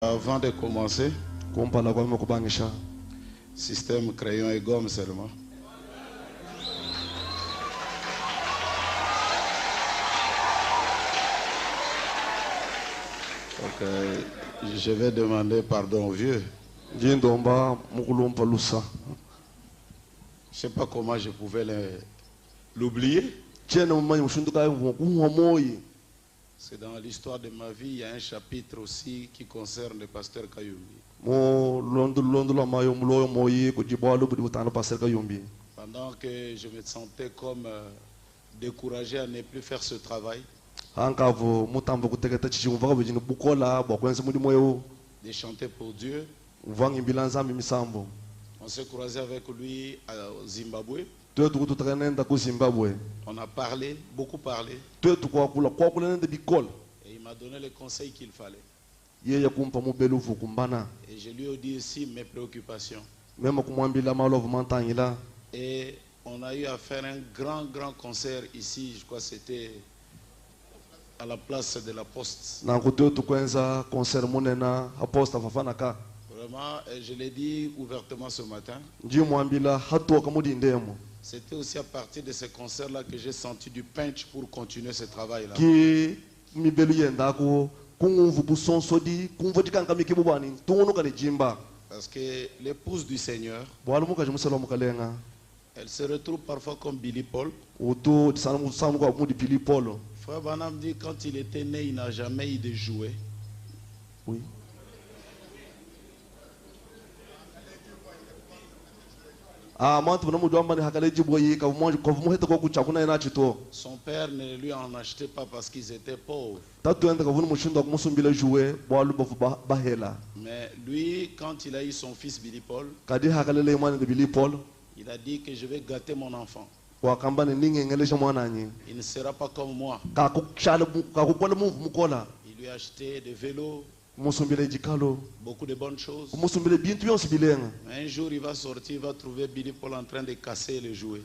Avant de commencer, système crayon et gomme seulement. Donc, je vais demander pardon au vieux. Je ne sais pas comment je pouvais l'oublier. C'est dans l'histoire de ma vie, il y a un chapitre aussi qui concerne le pasteur Kayumbi. Pendant que je me sentais comme découragé à ne plus faire ce travail, de chanter pour Dieu, on s'est croisé avec lui au Zimbabwe. On a parlé, beaucoup parlé. Et il m'a donné les conseils qu'il fallait. Et je lui ai dit aussi mes préoccupations. Et on a eu à faire un grand concert ici, je crois que c'était à la place de la Poste. Vraiment, je l'ai dit ouvertement ce matin. C'était aussi à partir de ce concert-là que j'ai senti du punch pour continuer ce travail-là. Parce que l'épouse du Seigneur, elle se retrouve parfois comme Billy Paul. Frère Branham dit quand il était né, il n'a jamais eu de jouet. Oui. Son père ne lui en achetait pas parce qu'ils étaient pauvres. Mais lui, quand il a eu son fils Billy Paul, il a dit que je vais gâter mon enfant. Il ne sera pas comme moi. Il lui a acheté des vélos, beaucoup de bonnes choses. Mais un jour il va sortir, il va trouver Billy Paul en train de casser les jouets.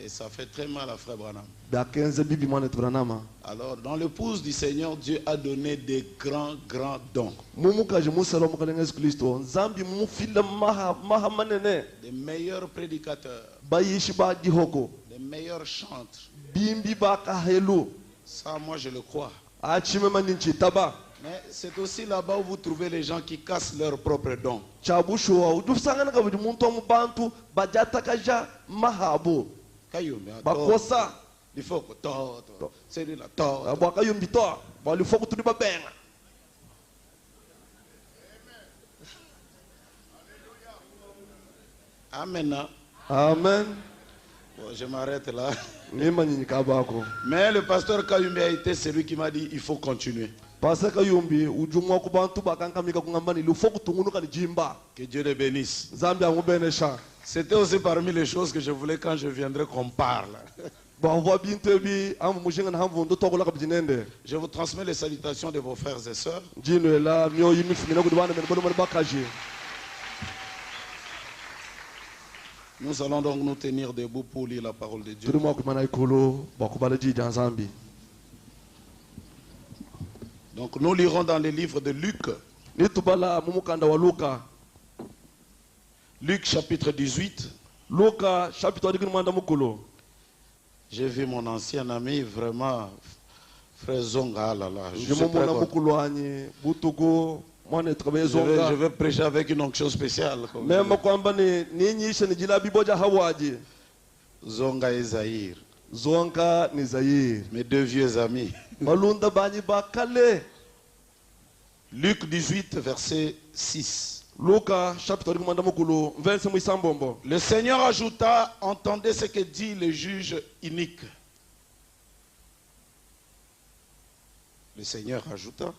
Et ça fait très mal à Frère Branham. Alors dans l'épouse du Seigneur, Dieu a donné des grands dons. Des meilleurs prédicateurs, des meilleurs chantres. Ça, moi, je le crois. Mais c'est aussi là-bas où vous trouvez les gens qui cassent leurs propres dons. Il faut que c'est là. Amen. Amen. Bon, je m'arrête là. Mais le pasteur Kayumbi a été celui qui m'a dit il faut continuer. Que Dieu le bénisse. C'était aussi parmi les choses que je voulais quand je viendrai qu'on parle. Je vous transmets les salutations de vos frères et sœurs. Nous allons donc nous tenir debout pour lire la parole de Dieu. Donc nous lirons dans les livres de Luc. Luc chapitre 18. J'ai vu mon ancien ami, vraiment, frère Zonga. Là, je vais prêcher avec une onction spéciale. Zonga et Zahir. Mes deux vieux amis. Luc 18, verset 6. Le Seigneur ajouta, entendez ce que dit le juge inique. Le Seigneur ajouta.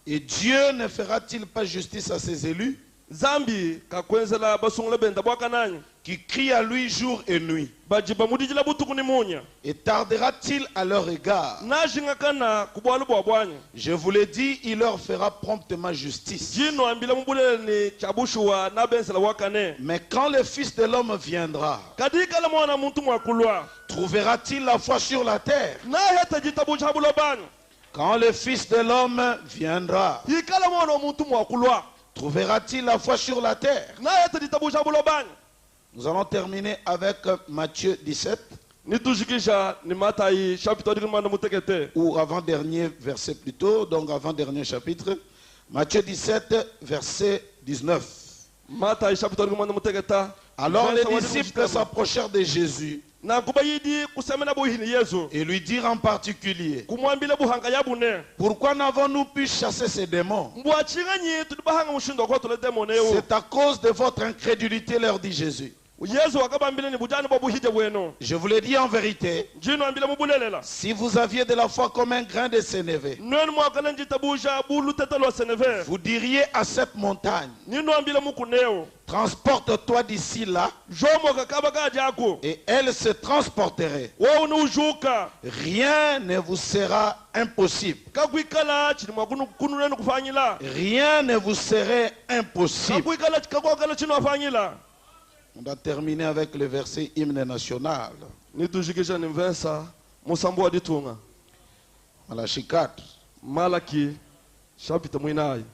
Et Dieu ne fera-t-il pas justice à ses élus Zambi kakwenzela basungula benda bwakananya. Qui crient à lui jour et nuit. Bajiba mudijila butuku ni munya. Et tardera-t-il à leur égard? Najinga kana kubwalu bwabwanya. Je vous l'ai dit, il leur fera promptement justice. Jino ambila mbulele ni chabushuwa na bensela wakane. Mais quand le Fils de l'homme viendra, Kadika la mwana muntu mwakulwa. trouvera-t-il la foi sur la terre? Na heta jitabucha bulobanya. Quand le Fils de l'homme viendra, Hikala mwana muntu mwakulwa. trouvera-t-il la foi sur la terre? Na heta jitabucha bulobanya. Nous allons terminer avec Matthieu 17, Nitujikisha ni Matayi chapitre 17 ou avant-dernier verset plutôt, donc avant-dernier chapitre. Matthieu 17, verset 19. Matayi chapitre 17. Alors les disciples s'approchèrent de Jésus Na kubayidi kusemena buhini Yesu. et lui dirent en particulier, Kumwambile buhanga yabune. pourquoi n'avons-nous pu chasser ces démons? Mbwachinganyi tudibahanga mushindo kwa tule demone yo. C'est à cause de votre incrédulité, leur dit Jésus. Yesu akabambile ni bujani bobuhije bweno. Je vous l'ai dit en vérité, Jino ambile mubulelela. si vous aviez de la foi comme un grain de sénévé, Nwen mwakana njitabuja bulu tetelo seneve. vous diriez à cette montagne, Nino ambile mukuneo. transporte-toi d'ici là, Jomo kakaba kajako. et elle se transporterait. Wo unujuka. Rien ne vous sera impossible. Kakwikala chini mwakunu kunurenu kufanyila. Rien ne vous serait impossible. Kakwikala chikakokala chini wafanyila. On doit terminer avec le verset hymne national. Nitujikisha ni mvesa musambu wa ditunga. Malachi 4. Malaki chapitre mwinayi.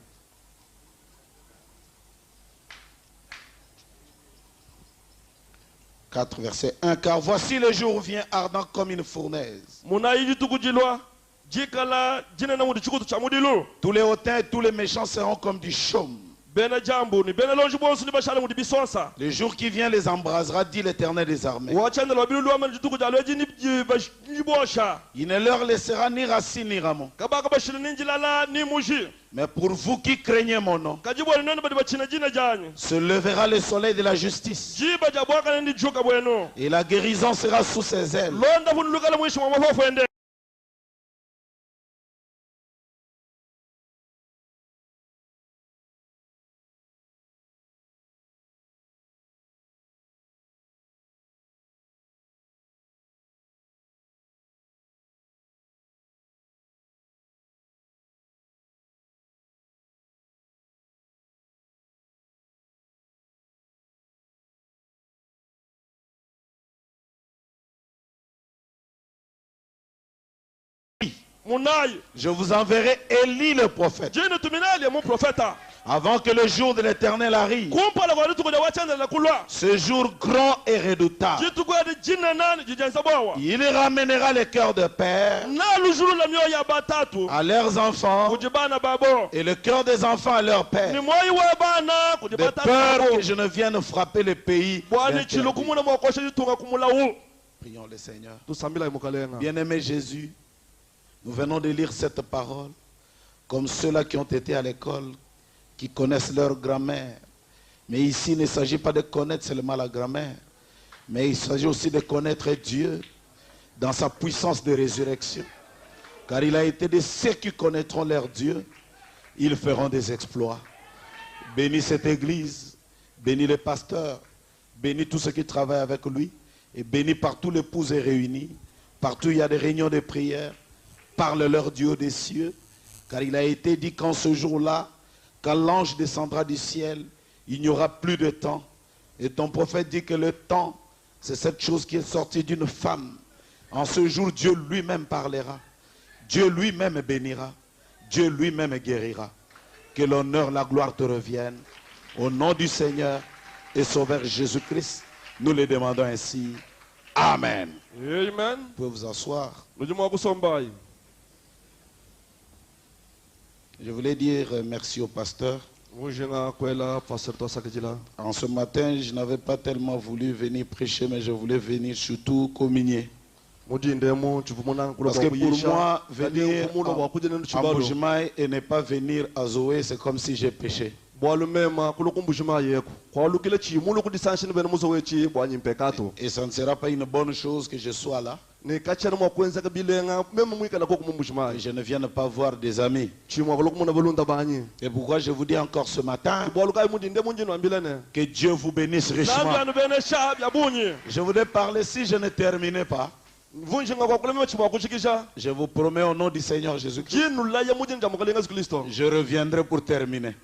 4, verset 1. Car voici le jour vient ardent comme une fournaise. Munayi jitukujilwa. Jikala jine na mudichukutu cha mudilu. Tous les hautains et tous les méchants seront comme du chaume. Bene jambu ni bene lonji bonsu ni bashale mudibisonsa. Le jour qui vient les embrasera, dit l'Éternel des armées. Wachanda wabilu luwa jitukujalo jini bosha. Il ne leur laissera ni racine ni rameau. Kabaka bashile ninjilala ni muji. Mais pour vous qui craignez mon nom, Kajibu neno badi bachina jina jani. se levera le soleil de la justice. Jiba jabwaka ndi joka bweno. Et la guérison sera sous ses ailes. Londa funuluka la mwisho wa mafofo ende. Munayi. Je vous enverrai Élie le prophète. Jini tuminali ya mu profeta. Avant que le jour de l'Éternel arrive. Kumpala kwa nitukuja wachanda la kulwa. Ce jour grand et redoutable. Jitukuja di jina nani jijansa bawa. Il ramènera les cœurs de père Na lujuru la mioyo ya batatu. à leurs enfants Kujibana babo. et le cœur des enfants à leur Ni père. moyo wa bana De kujibata peur babo. que je ne vienne frapper le pays. Bwani d'interdit. chilo kumuna mwakosha jitunga kumula u. Prions le Seigneur. Tusambila imukalenga. Bien-aimé Jésus, nous venons de lire cette parole comme ceux-là qui ont été à l'école, qui connaissent leur grammaire. Mais ici, il ne s'agit pas de connaître seulement la grammaire, mais il s'agit aussi de connaître Dieu dans sa puissance de résurrection. Car il a été de ceux qui connaîtront leur Dieu, ils feront des exploits. Bénis cette église, bénis les pasteurs, bénis tous ceux qui travaillent avec lui, et bénis partout l'épouse est réunie, partout il y a des réunions de prière. Parle-leur Dieu des cieux, car il a été dit qu'en ce jour-là, quand l'ange descendra du ciel, il n'y aura plus de temps. Et ton prophète dit que le temps, c'est cette chose qui est sortie d'une femme. En ce jour, Dieu lui-même parlera. Dieu lui-même bénira. Dieu lui-même guérira. Que l'honneur, la gloire te reviennent. Au nom du Seigneur et Sauveur Jésus-Christ, nous le demandons ainsi. Amen. Amen. Vous pouvez vous asseoir. Nujumwa kusombai. Je voulais dire merci au pasteur. En ce matin, je n'avais pas tellement voulu venir prêcher, mais je voulais venir surtout communier. Parce que pour moi, venir à Mbujimaï et ne pas venir à Zoé, c'est comme si j'ai péché. Et ça ne sera pas une bonne chose que je sois là. Et je ne vienne pas voir des amis. Et pourquoi je vous dis encore ce matin que Dieu vous bénisse richement. Je voudrais parler, si je ne terminais pas, je vous promets au nom du Seigneur Jésus-Christ, je reviendrai pour terminer.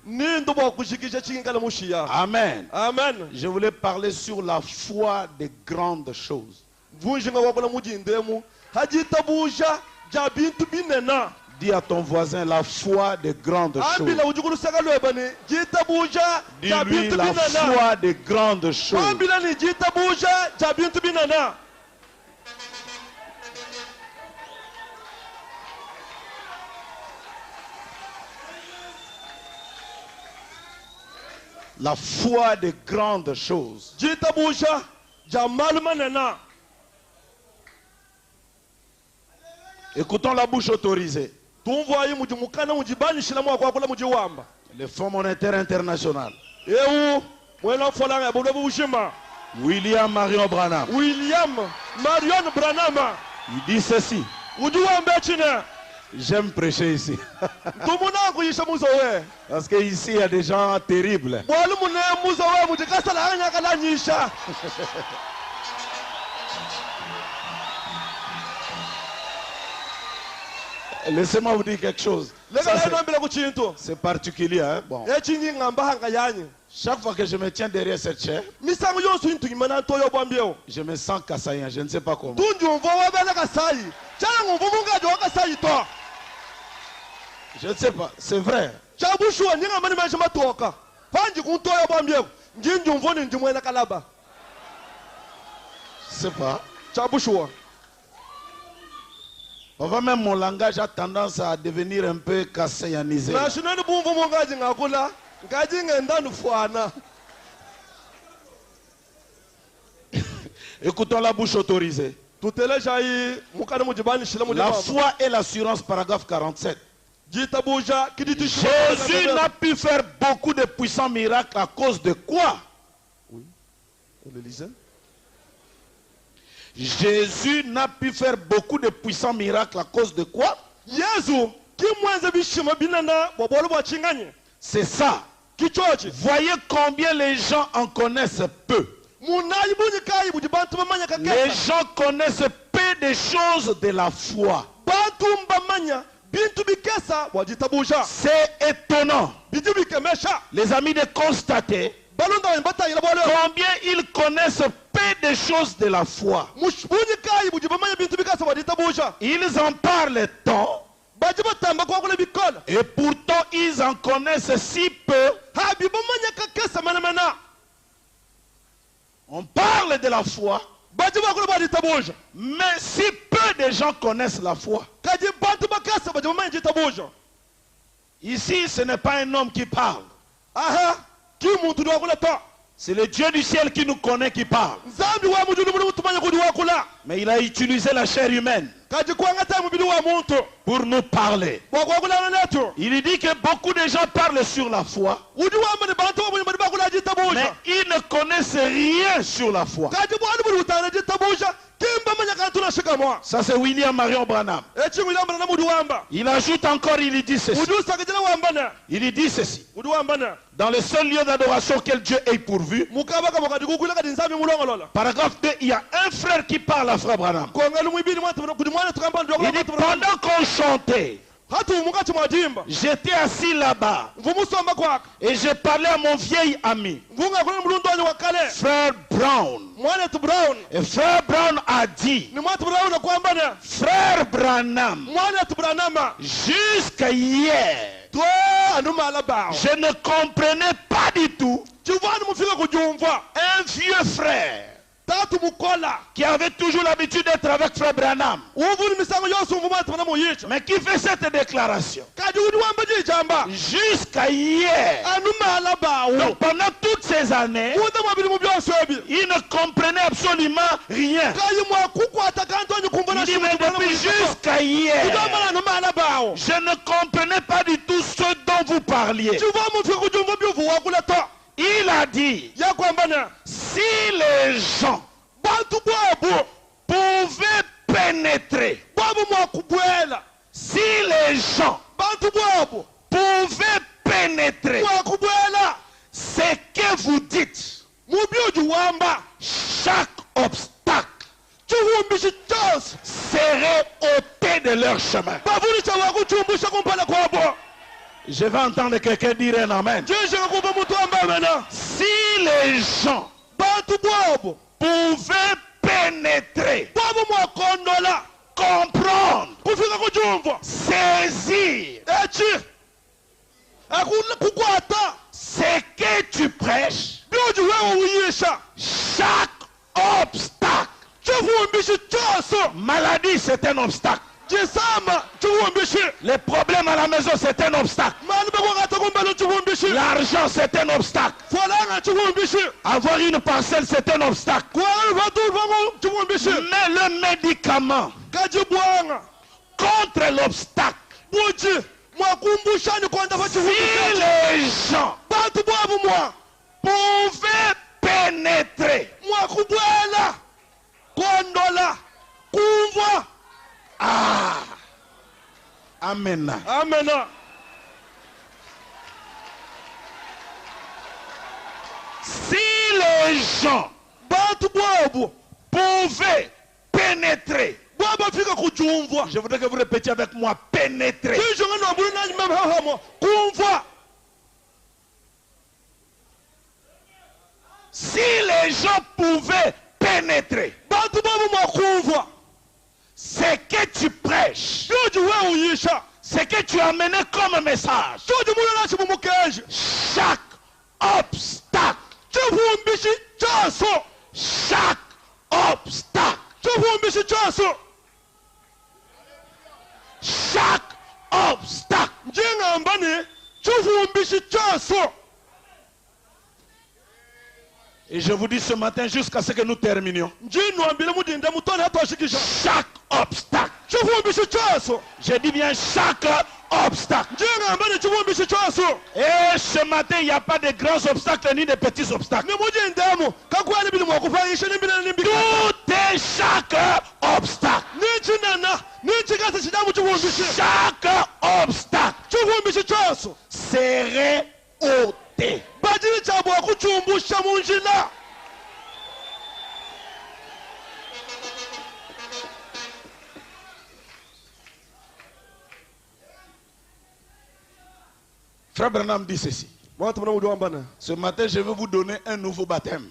Amen. Amen. Je voulais parler sur la foi des grandes choses. Dis à ton voisin la foi des grandes choses. Dis-lui la foi des grandes choses. La foi des grandes choses. Écoutons la bouche autorisée. Le Fonds monétaire international. William Marion Branham. Il dit ceci. J'aime prêcher ici. Parce qu'ici il y a des gens terribles. Laissez-moi vous dire quelque chose. C'est particulier. Hein? Bon. Chaque fois que je me tiens derrière cette chair, je me sens kassaïen. Je ne sais pas comment. Je ne sais pas. C'est vrai. Je sais pas. Parfois même mon langage a tendance à devenir un peu kassaïanisé. Écoutons la bouche autorisée. La foi et l'assurance, paragraphe 47. Jésus n'a pu faire beaucoup de puissants miracles à cause de quoi? Oui. On le lisait. Jésus n'a pu faire beaucoup de puissants miracles à cause de quoi? C'est ça. Voyez combien les gens en connaissent peu. Les gens connaissent peu des choses de la foi. C'est étonnant, les amis, de constater combien ils connaissent peu des choses de la foi. Ils en parlent tant, et pourtant ils en connaissent si peu. On parle de la foi, mais si peu de gens connaissent la foi. Ici, ce n'est pas un homme qui parle. C'est le Dieu du ciel qui nous connaît qui parle. Mais il a utilisé la chair humaine pour nous parler. Il dit que beaucoup de gens parlent sur la foi, mais ils ne connaissent rien sur la foi. Ça c'est William Marion Branham. Il ajoute encore, il dit ceci. Il dit ceci. Dans le seul lieu d'adoration auquel Dieu est pourvu, paragraphe 2, il y a un frère qui parle à frère Branham. Il dit, pendant qu'on chantait, j'étais assis là-bas et j'ai parlé à mon vieil ami, frère Brown. Et frère Brown a dit, frère Branham, jusqu'à hier, je ne comprenais pas du tout un vieux frère qui avait toujours l'habitude d'être avec frère Branham, mais qui fait cette déclaration jusqu'à hier. Donc pendant toutes ces années, il ne comprenait absolument rien. Il dit, mais depuis jusqu'à hier, je ne comprenais pas du tout ce dont vous parliez. Il a dit, si les gens pouvaient pénétrer, si les gens pouvaient pénétrer ce que vous dites, chaque obstacle serait ôté de leur chemin. Je vais entendre quelqu'un dire un amen. Si les gens pouvaient pénétrer, comprendre, saisir ce que tu prêches, chaque obstacle. Maladie, c'est un obstacle. Les problèmes à la maison, c'est un obstacle. L'argent, c'est un obstacle. Avoir une parcelle, c'est un obstacle. Mais le médicament contre l'obstacle, si les gens pouvaient pénétrer, amen. Amen. Si les gens pouvaient pénétrer, je voudrais que vous répétiez avec moi, pénétrer. Si les gens pouvaient pénétrer ce que tu prêches, ce que tu as amené comme message, chaque obstacle, chaque obstacle, chaque obstacle, et je vous dis ce matin jusqu'à ce que nous terminions, chaque obstacle, je dis bien chaque obstacle. Et ce matin il n'y a pas de grands obstacles ni de petits obstacles. Tout est chaque obstacle. Chaque obstacle serait ôté. Frère Branham dit ceci. Ce matin, je vais vous donner un nouveau baptême.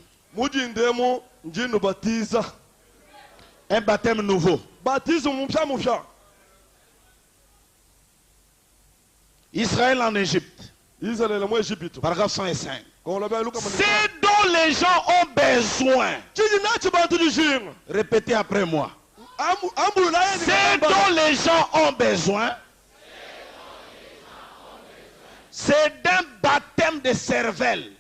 Un baptême nouveau. Israël en Égypte. Paragraphe 105. C'est dont les gens ont besoin. Répétez après moi. C'est dont les gens ont besoin. C'est d'un baptême de cervelle.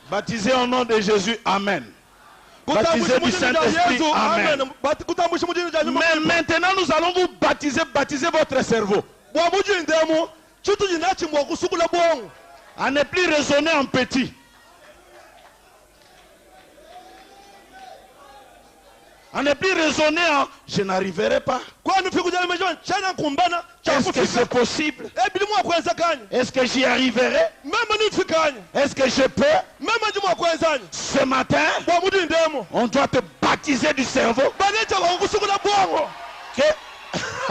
Baptisé au nom de Jésus, amen. Baptisé du Saint-Esprit, amen. Mais maintenant nous allons vous baptiser votre cerveau. À ne plus raisonner en petit. À ne plus raisonner en je n'arriverai pas. Est-ce que c'est possible? Est-ce que j'y arriverai? Est-ce que je peux? Ce matin, on doit te baptiser du cerveau. Que...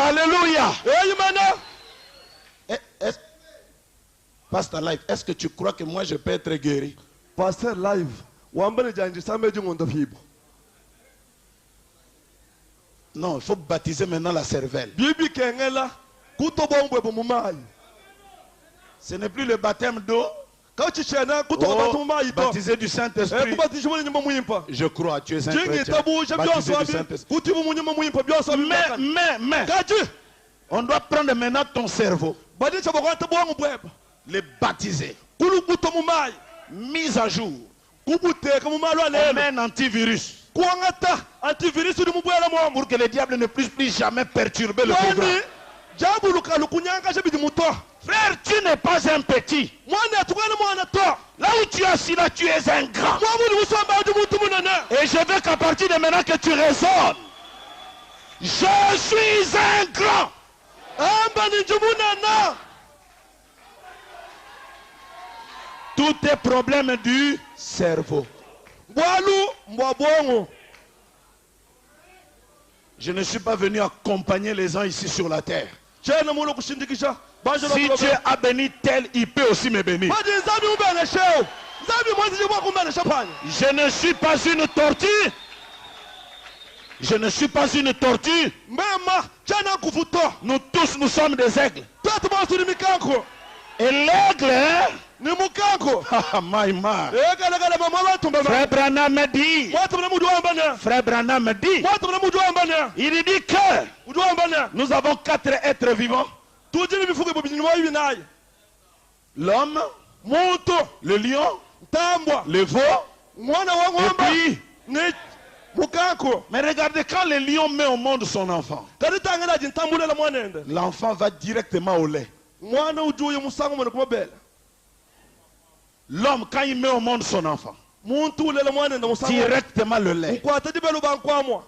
Alléluia. Pasteur Live, est-ce que tu crois que moi je peux être guéri? Pasteur Live, non, il faut baptiser maintenant la cervelle. Ce n'est plus le baptême d'eau. Baptisé du Saint-Esprit. Je crois, tu es un chrétien. Baptisé du Saint-Esprit. Mais, on doit prendre maintenant ton cerveau, le baptiser, mise à jour, kubuteka mu malwa On lelo met un antivirus kuangata antivirus uri mubwela mwa pour que le diable ne puisse plus jamais perturber le kwani programme. jabuluka lukunyanga shebidi muto Frère, tu n'es pas un petit. mwana tukwana mwana to Là où tu es assis, là, tu es un grand. mwabuli musamba adi muntu munene Et je veux qu'à partir de maintenant que tu raisonnes, je suis un grand. amba ni njumunene Tous tes problèmes du cerveau. bwalu mbwabongo. Je ne suis pas venu accompagner les gens ici sur la terre. chena mulo kushindikisha banje Si Dieu a béni tel, il peut aussi me bénir. banje nzabi umbele sheo nzabi mwazi jibwa kumbele shapanya Je ne suis pas une tortue. Je ne suis pas une tortue. mema chena kufuto Nous tous, nous sommes des aigles. tatu basuri mikanko Et l'aigle, hein? ni mukanko Ah, my man. egalagala mama batumba Frère Branham me dit, watumna mudu wambane Frère Branham me dit, watumna mudu wambane il dit que mudu wambane nous avons 4 êtres vivants. tujini bifuko bibini mwa ibi naye L'homme, muntu le lion, tambwa le veau, mwana wa et ng'ombe puis... ni mukanko Mais regardez, quand le lion met au monde son enfant, kadi tangana jintambulela mwanende l'enfant va directement au lait. mwana ujuye musango mwana kumabele L'homme, quand il met au monde son enfant, muntu ulela mwanende musango directement le lait. ukwata dibelu bankwamwa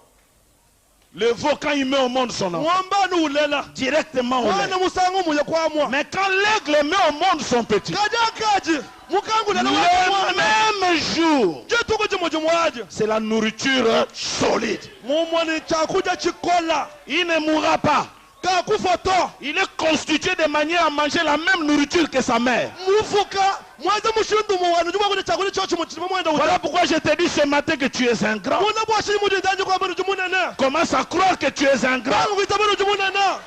Le veau, quand il met au monde son enfant, ng'ombani ulela directement au lait. mwana musango muya kwamwa Mais quand l'aigle met au monde son petit, kaji mukangu ulela le même jour, jituko jimojo mwaje c'est la nourriture solide. mumwani chakuja chikola Il ne mourra pas. kakufoto Il est constitué de manière à manger la même nourriture que sa mère. mufuka mwaze mushindu muwanu juma kule chakuli chochi mutima mwenda Voilà pourquoi je te dis ce matin que tu es un grand. muna bwashi mudi ndanji kwa bano jumunene Commence à croire que tu es un grand. bangu kita bano jumunene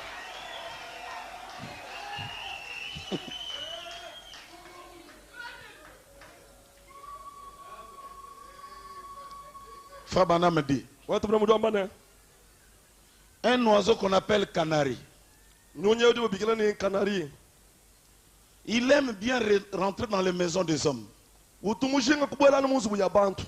Frère Bana me dit, watu bana mudu ambane un oiseau qu'on appelle canari, nyonye udi bikila ni kanari il aime bien rentrer dans les maisons des hommes. utumushinga kubwela ni musu ya bantu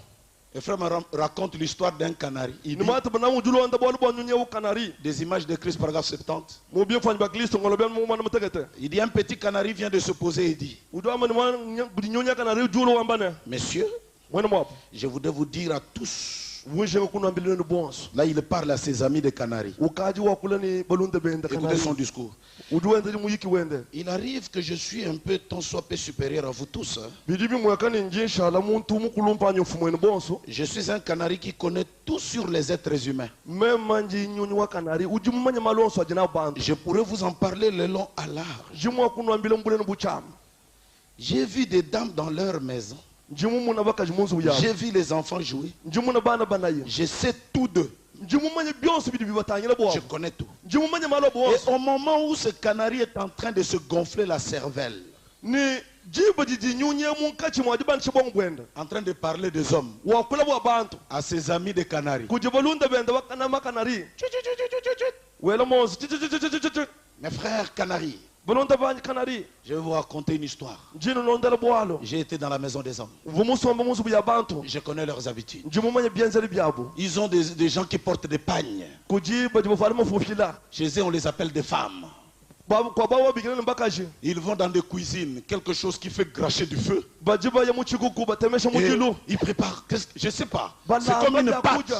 Le frère me raconte l'histoire d'un canari. Il ni dit, mata bana mujulo anda bolu bonu nyonye kanari des images de Christ, paragraphe 70. mu bien fanya bakristo ngolo ben mu mwana mutegete Il dit, un petit canari vient de se poser et dit, udu amani mwana budi nyonya kanari julo wambane messieurs, mwana mwapo je voudrais vous dire à tous, wushinga kuna mbili ni bonso là il parle à ses amis de Canaries. ukaji wa kula ni balunde benda Écoutez kanari son discours. udu wende ni muyiki wende Il arrive que je suis un peu tant soit peu supérieur à vous tous. Hein. bidibi mwekani njisha la muntu mukulumpa nyofumwe ni bonso Je suis un canari qui connaît tout sur les êtres humains. mema nji nyonyi wa kanari uji mumanya malonso ajina bantu Je pourrais vous en parler le long à large. jimwa kunwa mbile mbule ni buchama J'ai vu des dames dans leur maison. njimu muna baka jimunzu ya J'ai vu les enfants jouer. njimu na bana banaye Je sais tout d'eux. njimu manya byonso bidibi batangila bo Je connais tout. njimu manya malo Et bonso au moment où ce canari est en train de se gonfler la cervelle, ni jiba jiji nyunye munkachi mwa jiban shibong bwenda en train de parler des hommes, wa kula bo bantu à ses amis de Canaries. kujibalunda benda wakana makanari wela monso Mes frères Canaries, balunda banyi kanari je vais vous raconter une histoire. njino nondela bwalo J'ai été dans la maison des hommes. vumusomba musu ya bantu Je connais leurs habitudes. njimu manya byenzeli byabo Ils ont des gens qui portent des pagnes. kujiba jibo falma fufila Chez eux, on les appelle des femmes. kwa bawa bigina mbakaji Ils vont dans des cuisines, quelque chose qui fait cracher du feu. bajiba ya muchikuku batemesha Et mukilu ils préparent, je ne sais pas. Bala, C'est comme une bala, pâte. kuja.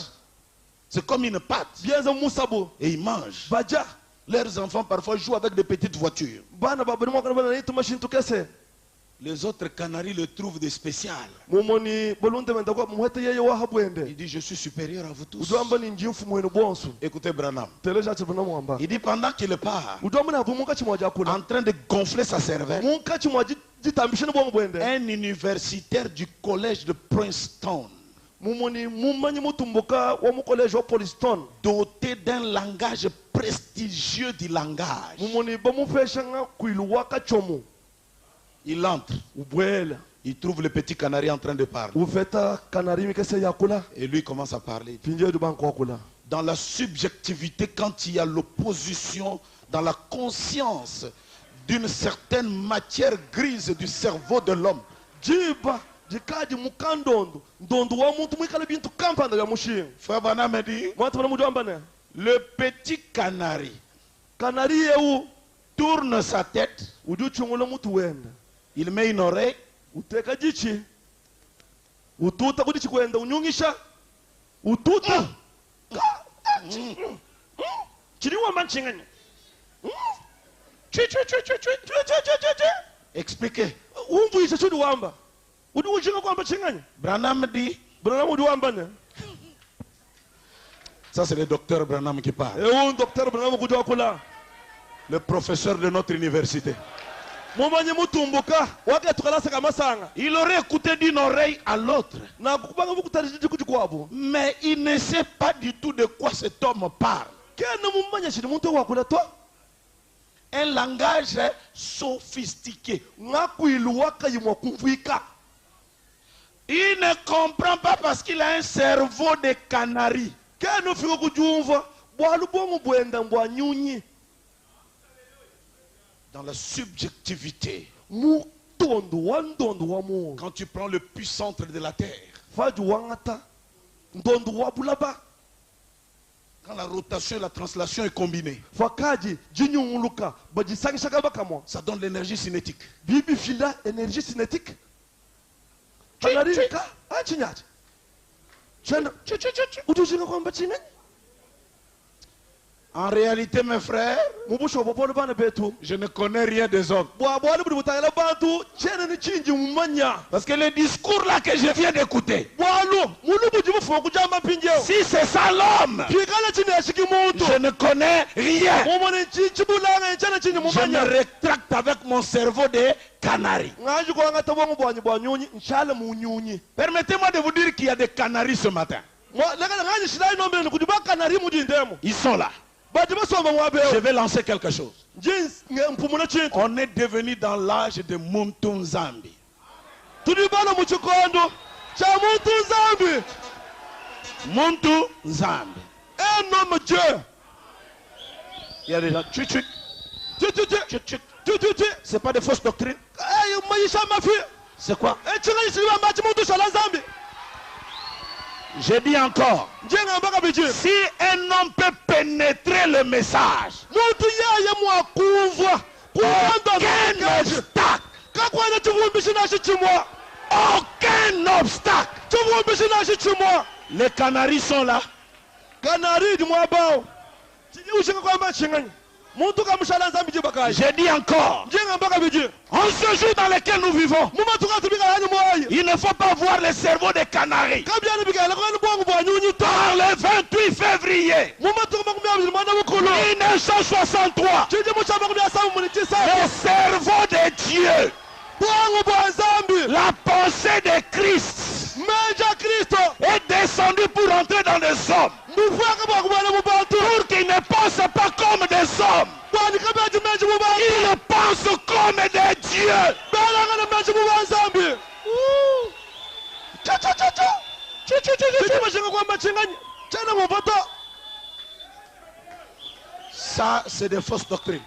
C'est comme une pâte. byenza musabo Et ils mangent. baja Leurs enfants parfois jouent avec des petites voitures. bana babani mwakana bana nitu mashintu kese Les autres canaris le trouvent des spéciales. mumoni balunda benda kwa muhete yeye wa habwende Il dit, je suis supérieur à vous tous. udwamba ni njimfu mwenu bonso Écoutez Branham. teleja chibana mwamba Il dit, pendant qu'il part, udwamba na bumunka chimwaja kula en train de gonfler sa cervelle, munka chimwaji jitambishana bongo bwende un universitaire du collège de Princeton, mumoni mumanyi mutumbuka wa mu college wa Princeton doté d'un langage prestigieux du langage, mumoni bamufesha nga kwilu waka chomo il entre. ubwela Il trouve le petit canari en train de parler. ufeta kanari mikese yakula Et lui commence à parler. finje du banko wakula Dans la subjectivité, quand il y a l'opposition, dans la conscience d'une certaine matière grise du cerveau de l'homme, jiba jikaji mukandondo ndondo wa muntu mwikala bintu kampanda ya mushinga. Frère Branham me dit, Mwatu bana mudu ambane. le petit canari Kanari yewu tourne sa tête, udu chungula mutu wenda. il met une oreille, Uteka jichi. Ututa kudichi kwenda unyungisha. Ututa. Chiriwa manchinganya. expliquez. Umvu isa chudu wamba. Udu ujinga kwamba chinganya. Branham dit, Branham udu wamba ne. ça c'est le docteur Branham qui parle, Un docteur Branham kudu wakula. le professeur de notre université. Mumanye mutumbuka wake tukalasa kama sanga. Il aurait écouté d'une oreille à l'autre, Na kubanga vukutarije kujikwabo. mais il ne sait pas du tout de quoi cet homme parle. Kena mumanya shiri muntu wakula to. Un langage sophistiqué. Ngakwilu wakayimwa kumvika. Il ne comprend pas parce qu'il a un cerveau de canari. Kena ufika kujumva bwalu bongo bwenda mbwa nyunyi. Dans la subjectivité. Mutondo wandondo wa mu. Quand tu prends le puits-centre de la terre, Faju wangata. Ndondo wa bulaba. quand la rotation et la translation est combinée, Fakaji jinyunguluka bajisangisha kabakamo. ça donne l'énergie cinétique. Bibi fila énergie cinétique. Kanarika achinyaje. Chenda utujinga kwamba chimenya. En réalité, mes frères, Mubusho bopolo bana betu. je ne connais rien des hommes. Bwabwali buli butayala bantu chena ni chinji mumanya. Parce que le discours là que je viens d'écouter, Bwalo mulubu jibufu kujamba pinjeo. si c'est ça l'homme, Pikala chini ya shiki muntu. je ne connais rien. Mumone chichi bulanga chena chini Je me mumanya. rétracte avec mon cerveau de canari. Ngaji kwa ngata bongo bwanyunyi nshala munyunyi. Permettez-moi de vous dire qu'il y a des canaris ce matin. Lega ngaji shilai nombe ni kujibaka kanari mujindemo. Ils sont là. Je Je vais lancer quelque chose. On On est devenu dans l'âge de Muntunzambi. Muntunzambi. Un homme Dieu. Il y a des gens. C'est pas des fausses doctrines. C'est quoi? Je dis encore. Si un homme peut pénétrer le message, aucun obstacle. Les canaris sont là. J'ai dit encore. En ce jour dans lequel nous vivons, il ne faut pas voir le cerveau des canaris. Par le 28 février 1963, le cerveau de Dieu, la pensée de Christ est descendue pour entrer dans les hommes. Pour qu'ils ne pensent pas comme des hommes. Ils pensent comme des dieux. Ça, c'est des fausses doctrines.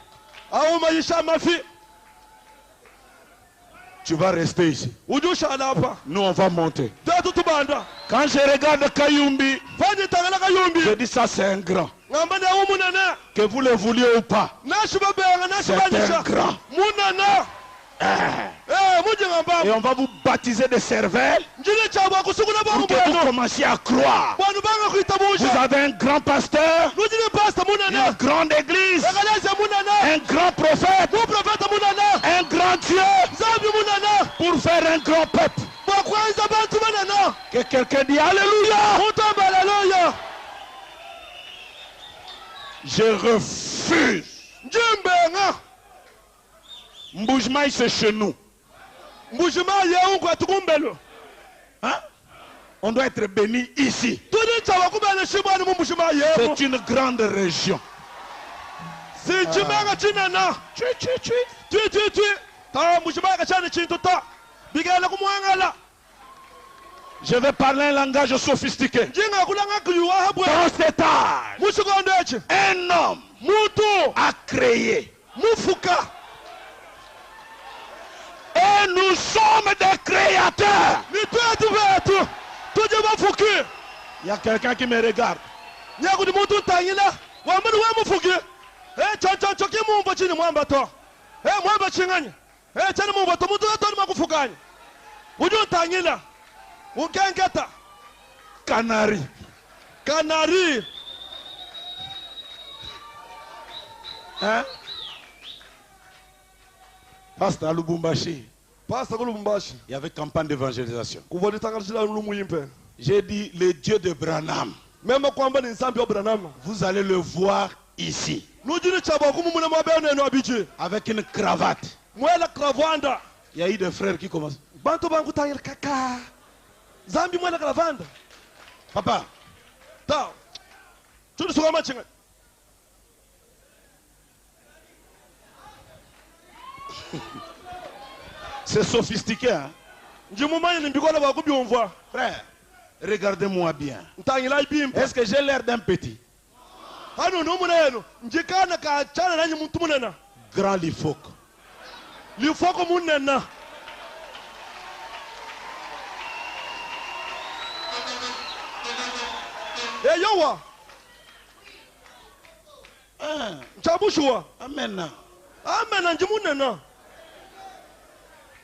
Tu vas rester ici. Nous, on va monter. Quand je regarde Kayumbi, je dis ça, c'est un grand. Que vous le vouliez ou pas, c'est un grand. Et on va vous baptiser de cervelle pour que vous commenciez à croire. Vous avez un grand pasteur, une grande église, un grand prophète, un grand Dieu pour faire un grand peuple. Que quelqu'un dit Alléluia. Je refuse. Mboujmaï, c'est chez nous. Hein? On doit être béni ici. C'est une grande région. Je vais parler un langage sophistiqué. Dans cet âge, un homme a créé un que nous sommes des créateurs. Il y a quelqu'un qui me regarde. Canari. Canari. Hein? Pasteur Lubumbashi. Pasteur Lubumbashi. Il y avait campagne d'évangélisation. Kuvoli tangarisila lumuyimpe. J'ai dit le Dieu de Branham. Même kwamba ni nsambi wa Branham. Vous allez le voir ici. Nujini chaba kumumuna mabene no abiji. Avec une cravate. Mwela cravanda. Il y a eu des frères qui commencent. Bantu bangu tayir kaka. Zambi mwela cravanda. Papa. Ta. Tu suka machinga. C'est sophistiqué, hein? Frère, regardez-moi bien. Est-ce que j'ai l'air d'un petit? Grand Lifoque. Amen. Amen.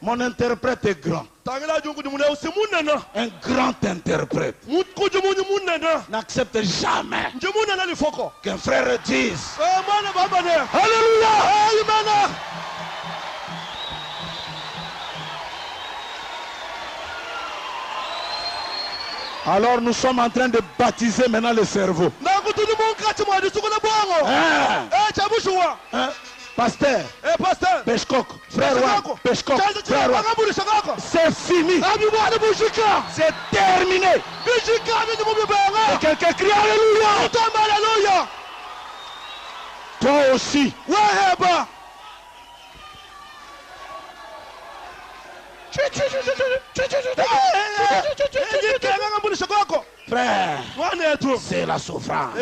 Mon interprète est grand. Un grand interprète n'accepte jamais qu'un frère dise Alléluia. Alors nous sommes en train de baptiser maintenant le cerveau. Hein? Pasteur, Peshkok, frère Wa, Peshkok, frère Wa, c'est fini, c'est terminé. Et quelqu'un crie Alléluia. Toi aussi. Frère, c'est la souffrance,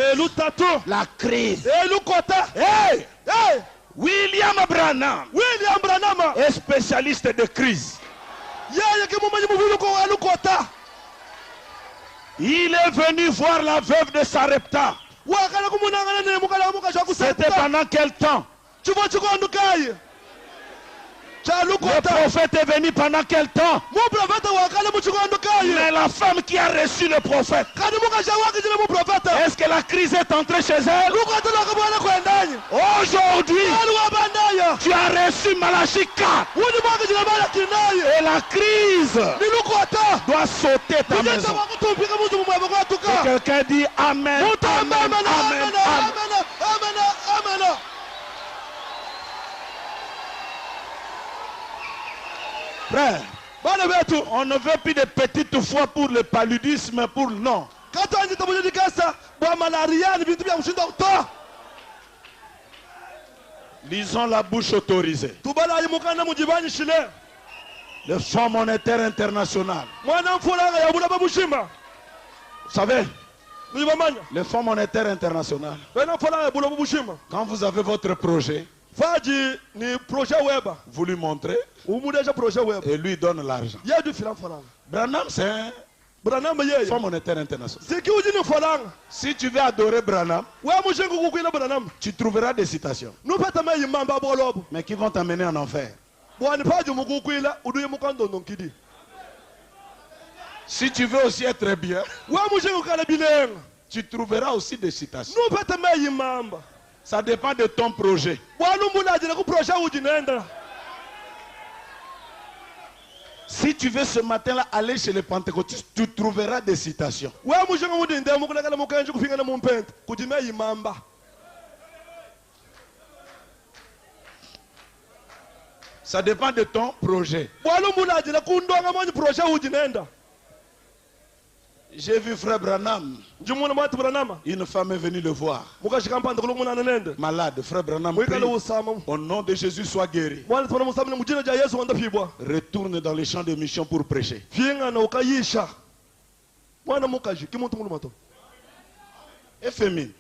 la crise. Hey! William Branham est spécialiste de crise. Il est venu voir la veuve de Sarepta. C'était pendant quel temps? Le prophète est venu pendant quel temps? Mais la femme qui a reçu le prophète, est-ce que la crise est entrée chez elle? Aujourd'hui, tu as reçu Malachie 4. Et la crise doit sauter ta maison. Et quelqu'un dit Amen. Amen. Amen. Amen. Frère, on ne veut plus de petites foi pour le paludisme, pour non. Lisons la bouche autorisée. Le Fonds monétaire international. Vous savez, le Fonds monétaire international, quand vous avez votre projet, vous lui montrez et lui donne l'argent. Branham, c'est un Fonds monétaire international. Si tu veux adorer Branham, tu trouveras des citations, mais qui vont t'amener en enfer. Si tu veux aussi être bien, tu trouveras aussi des citations. Ça dépend de ton projet. Si tu veux ce matin-là aller chez les pentecôtistes, tu trouveras des citations. Ça dépend de ton projet. J'ai vu frère Branham. Une femme est venue le voir. Malade. Frère Branham prie. Au nom de Jésus, sois guéri. Retourne dans les champs de mission pour prêcher. FMI.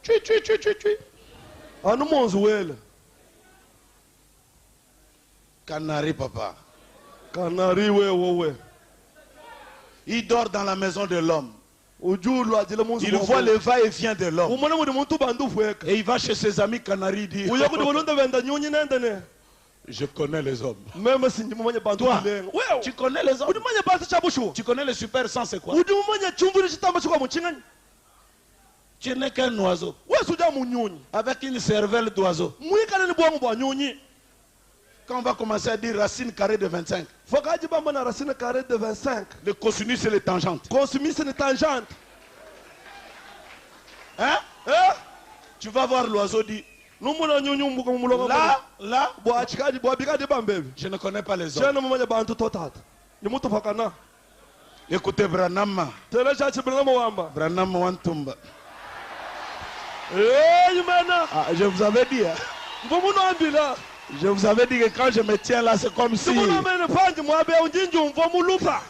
Tui. anu monzi wele Canari, papa. kanari wewe Il dort dans la maison de l'homme. ujulu ajile monzi Il voit le va-et-vient de l'homme. umone muri muntu bandu fweka Et il va chez ses amis Canari, il dit uya kuti bolonda venda nyonyi nendene je connais les hommes. meme sinji mumanye bantu Toi, kulenga wewe tu connais les hommes. kuti manye bantu chabushu Tu connais le super sang, c'est quoi? kuti mumanye chumvuri chitamba chikwa muchingani Tu n'es qu'un oiseau. wesu ja munyonyi Avec une cervelle d'oiseau. muikale ni bwangu bwa nyonyi Quand on va commencer à dire racine carrée de 25, fokaji bamba na racine carrée de 25 le cosinus et les tangentes. consumis ni tangente Hein? eh Tu vas voir l'oiseau dit numuna nyonyi mbuka mumulonga là, bwa chikadi bwa bikadi bambevi je ne connais pas les hommes. chena mumanye bantu totata ni mutu fakana Écoutez Branham. tele chachi bringa mwamba Branham Wantumba. yimena Ah, je vous avais dit. Hein. mvumu ambila Je vous avais dit que quand je me tiens là, c'est comme si. simuna mene panji mwabe unjinji mvumu lupa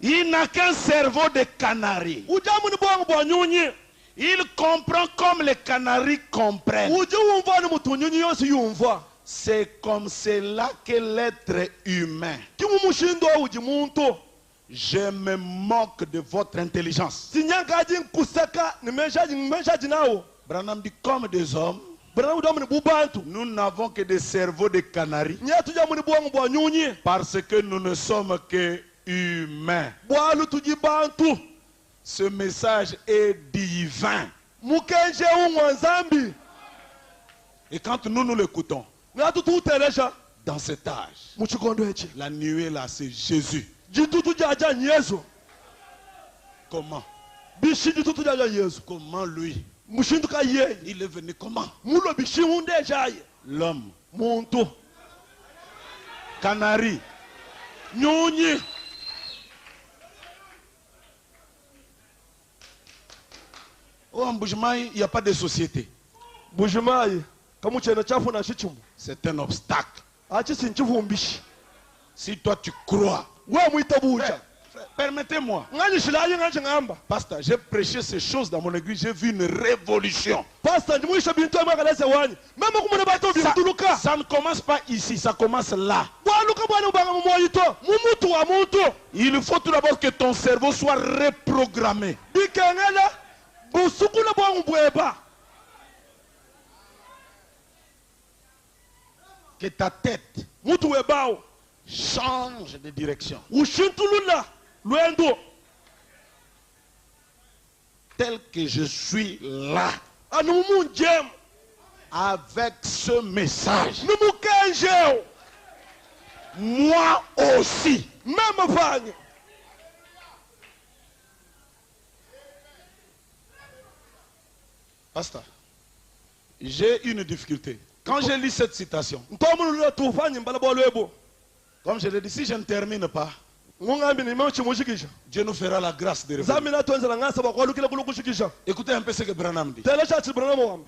Il n'a qu'un cerveau de canari. ujamu ni bwangu bwa nyonyi Il comprend comme les canaris comprennent. uji wumva ni mutu nyonyi yose yumva C'est comme cela que l'être humain. kimumushindo uji muntu Je me moque de votre intelligence. sinyangaji nkuseka nimeshaji nawo Branham dit comme des hommes, bwana udamu ni bubantu nous n'avons que des cerveaux de canaris nyetu jamu ni bwangu bwa nyonyi parce que nous ne sommes que humains. bwalu tuji bantu Ce message est divin. mukenje ungwa nzambi Et quand nous l'écoutons, ngatu tuteresha dans cet âge, muchikondo echi la nuée là, c'est Jésus. jitutu jaja yesu Comment? bishi jitutu jaja yesu Comment lui? mushindu ka yeye Il est venu comment? mulo bishi hunde jaye L'homme. muntu Canari. nyonyi Au Mbujimaï, il n'y a pas de société. bujimayi kamuchena chafu na shichimbu C'est un obstacle. achi sinchivumbishi Si toi tu crois. we mwita buja Frère, permettez-moi. ngani shilayi nganje ngamba Pasteur, j'ai prêché ces choses dans mon église. J'ai vu une révolution. pastor ndimwisha bintu amakalese wanyi mema kumune bato bintuluka Ça ne commence pas ici, ça commence là. bwaluka bwana ubanga mumoyito mumutu wa muntu Il faut tout d'abord que ton cerveau soit reprogrammé. bikengela busukule bwangu bweba Que ta tête mutu webawo change de direction. ushintulula lwendo Tel que je suis là. anu mumunjemu Avec ce message. nimukenjeo Moi aussi. mema fanye Pasteur, j'ai une difficulté. Quand je lis cette citation, ntomulula tufanye mbala bwalwebo comme je l'ai dit, si je ne termine pas, ngungambi nimeo chimushikisha Dieu nous fera la grâce de revenir. nzambi natwenzela ngasa bakwalukile kulukushikisha Écoutez un peu ce que Branham dit. tele chachibrana muwamba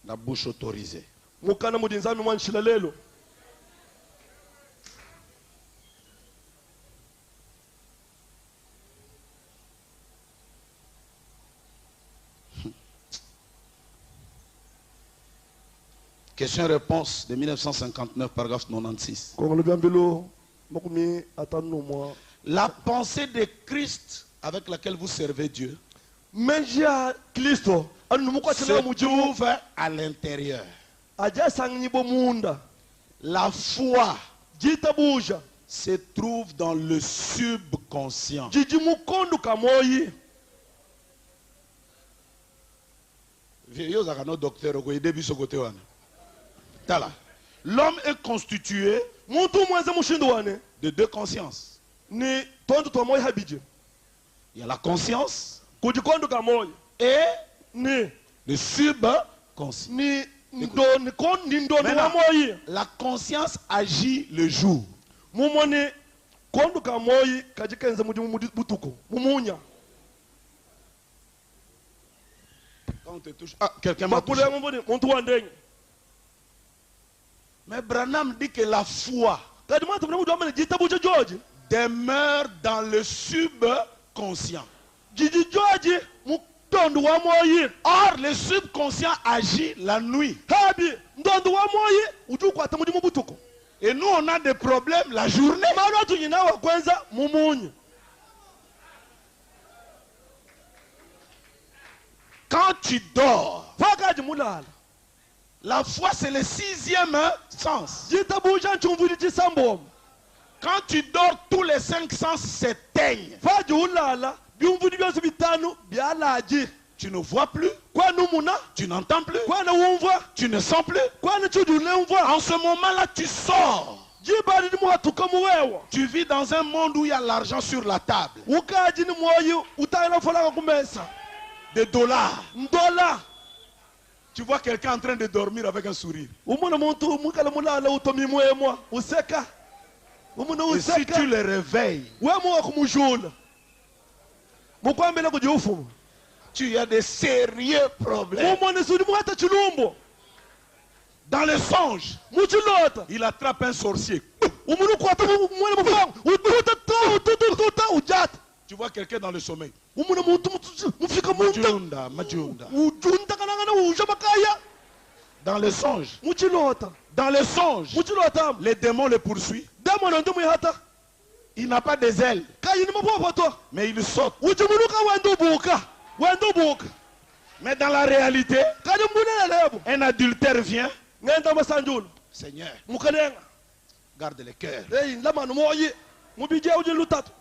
La bouche autorisée. mukana mudi nzambi mwanshila lelo Question-réponse de 1959, paragraphe 96. kongolo byambilo makumi atanu mwa La pensée de Christ avec laquelle vous servez Dieu menjia kristo anu se mukwatela mujimu trouve à l'intérieur. aja sangibo munda La foi jita buja se trouve dans le subconscient. jiji mukondu kamoyi L'homme est constitué muntu mwenze mushindu wane de deux consciences. ni tondu twamoyi habije Il y a la conscience kujikondu kamoyi et ni le subconscient. ni ndoni ndondo Maintenant, wamoyi la conscience agit le jour. mumoni kondu kamoyi kajikenze mudi butuko mumunya Quand on te touche, ah, quelqu'un m'a touché. makule mumoni muntu wandenye Mais Branham dit que la foi kati mwata mnamudu amene jitabuja George demeure dans le subconscient. jiji George mutondu wa moyi. Or, le subconscient agit la nuit. Habi ndondo wa moyi ujukwata mudi mubutuko. Et nous, on a des problèmes la journée. Mara tunyina wa kwanza mumunyi. Quand tu dors, Fakaji mulala. la foi c'est le sixième sens. Jitabuja nchumvuli chisambo. Quand tu dors, tous les cinq sens s'éteignent. Faji ulala byumvuli byose bitanu byalaji. Tu ne vois plus, Kwa numuna, tu n'entends plus, kwa na wumva, tu ne sens plus. kwa na chudule umva. En ce moment-là, tu sors. Jibali ni mwatuka muwewa. Tu vis dans un monde où il y a l'argent sur la table. Ukaji ni moyi utayina folaka kumesa. Des dollars. Ndola. Tu vois quelqu'un en train de dormir avec un sourire. Umuna muntu mukala mulala utomi mwemwa. Useka. Umuna Et si useka. tu le réveilles, Wemwa kumujula. Mukwambele kujiufumu. tu as des sérieux problèmes. Umone sudi mwata chilumbo. Dans le songe, Muchilota. il attrape un sorcier. Umunu kwata mwele mufangu. Ututa ujata. Tu vois quelqu'un dans le sommeil. Umuna muntu mufika muntu. Majunda, Majunda. Ujunta kanangana uja makaya. Dans le songe, Muchilota. dans le songe, Muchilota. les démons le poursuivent. Demona ndumu yata. Il n'a pas des ailes, Kayini mapopoto. mais il saute. Ujimunuka wendubuka. Wendubuka. Mais dans la réalité, Kadi mbulele lebo. un adultère vient. Ngenda masanjulu. Seigneur, Mukalenga. garde le cœur. Hey, lamanu moyi. Mubije uji lutatu.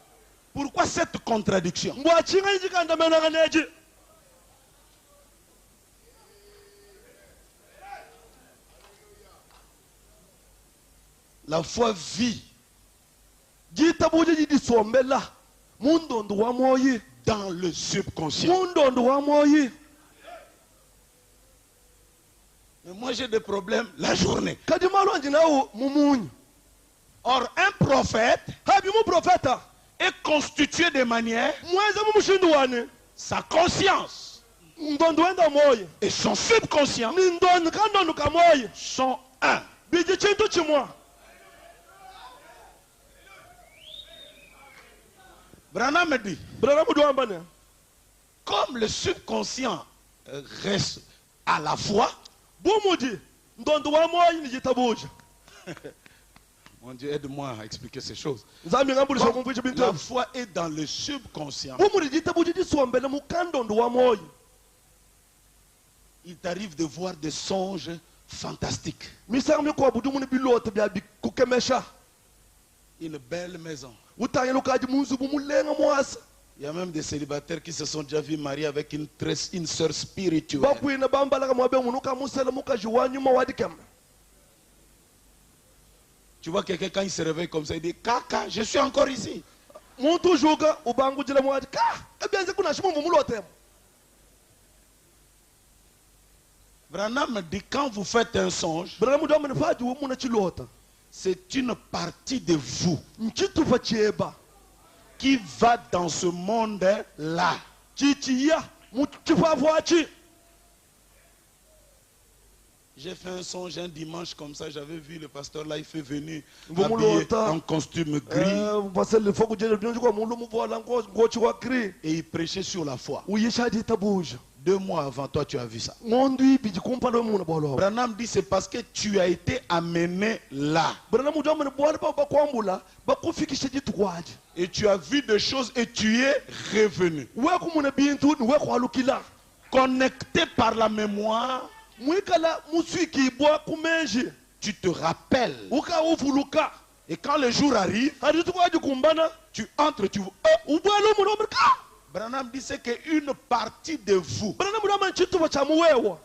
Pourquoi cette contradiction? Mbwachinga njikanda menanga neji. La foi vit Jitabuje jidisombela. Mundondo wa moyi. dans le subconscient. Mundondo wa moyi. Mais moi j'ai des problèmes la journée. Kadi malonji nawo mumunyi. Or, un prophète Habi mu profeta. est constitué de manière, Mweza mumushindu wane. sa conscience Ndondo wenda moyi. et son subconscient Ni ndondo kandondo kamoyi. sont un. Biji chintu chimwa. Branham me dit, Brana mudu ambane. comme le subconscient reste à la foi, Bumuji. Ndondo wa moyi ni jitabuje. mon Dieu, aide-moi à expliquer ces choses. Nzambi ngambuli Comme shokumbuji bintu. la foi est dans le subconscient. Bumuri jitabuje jisombela mukandondo wa moyi. Il t'arrive de voir des songes fantastiques. Misami kwa budumu ni bilote bya kukemesha. Une belle maison. Utangelo kaji munzu bumulenga mwasa. Il y a même des célibataires qui se sont déjà vus mariés avec une sœur spirituelle. Bakwina bambala mwabe munuka musela mukaji wanyuma wadikam. Tu vois quelqu'un quand il se réveille comme ça, il dit Kaka, je suis encore ici. Muntu juga ubangu jila mwadi ka. Ebianze kuna shimu mumulote. Branham me dit quand vous faites un songe, Brana mudu amene faji wo muna chilota. c'est une partie de vous Nchitu fa cheba. qui va dans ce monde-là. Chichiya muchifafuachi. J'ai fait un songe un dimanche comme ça, j'avais vu le pasteur là, il fait venir Vous habillé moulota. en costume gris Vasele foku jele byonji kwa mulu muvola ngochi wa kri. et il prêchait sur la foi. Uyisha jitabuja. 2 mois avant toi, tu as vu ça. Ngondi biji kumpalo muna bolo. Branham dit c'est parce que tu as été amené là. Brana mudu amene bwala ba kwambula bakufikisha jitukwaji. Et tu as vu des choses et tu es revenu. Weku muna bintu ni weku halukila. Connecté par la mémoire, Mwikala muswiki bwa kumenji. tu te rappelles. Uka ufuluka. Et quand le jour arrive, Hadi tukwaji kumbana. tu entres, tu vois. Ubwalo muna omrika. Branham dit c'est qu'une partie de vous Brana mudu amene chitu cha muwewa.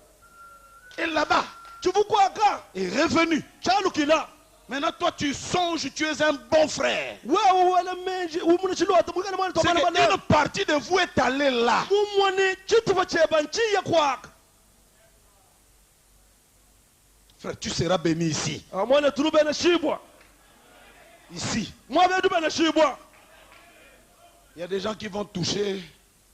est là-bas, Chivukwaka. est revenu. Chalukila. Maintenant, toi, tu songes, tu es un bon frère. Wewe wala menji umuna chilota mwikala mwana C'est tomana qu'une bana. partie de vous est allée là. Mumwani chitu cheba nchiya kwaka. Frère, tu seras béni ici. Amwana turube na shibwa. Ici. Mwabe dube na shibwa. Il y a des gens qui vont toucher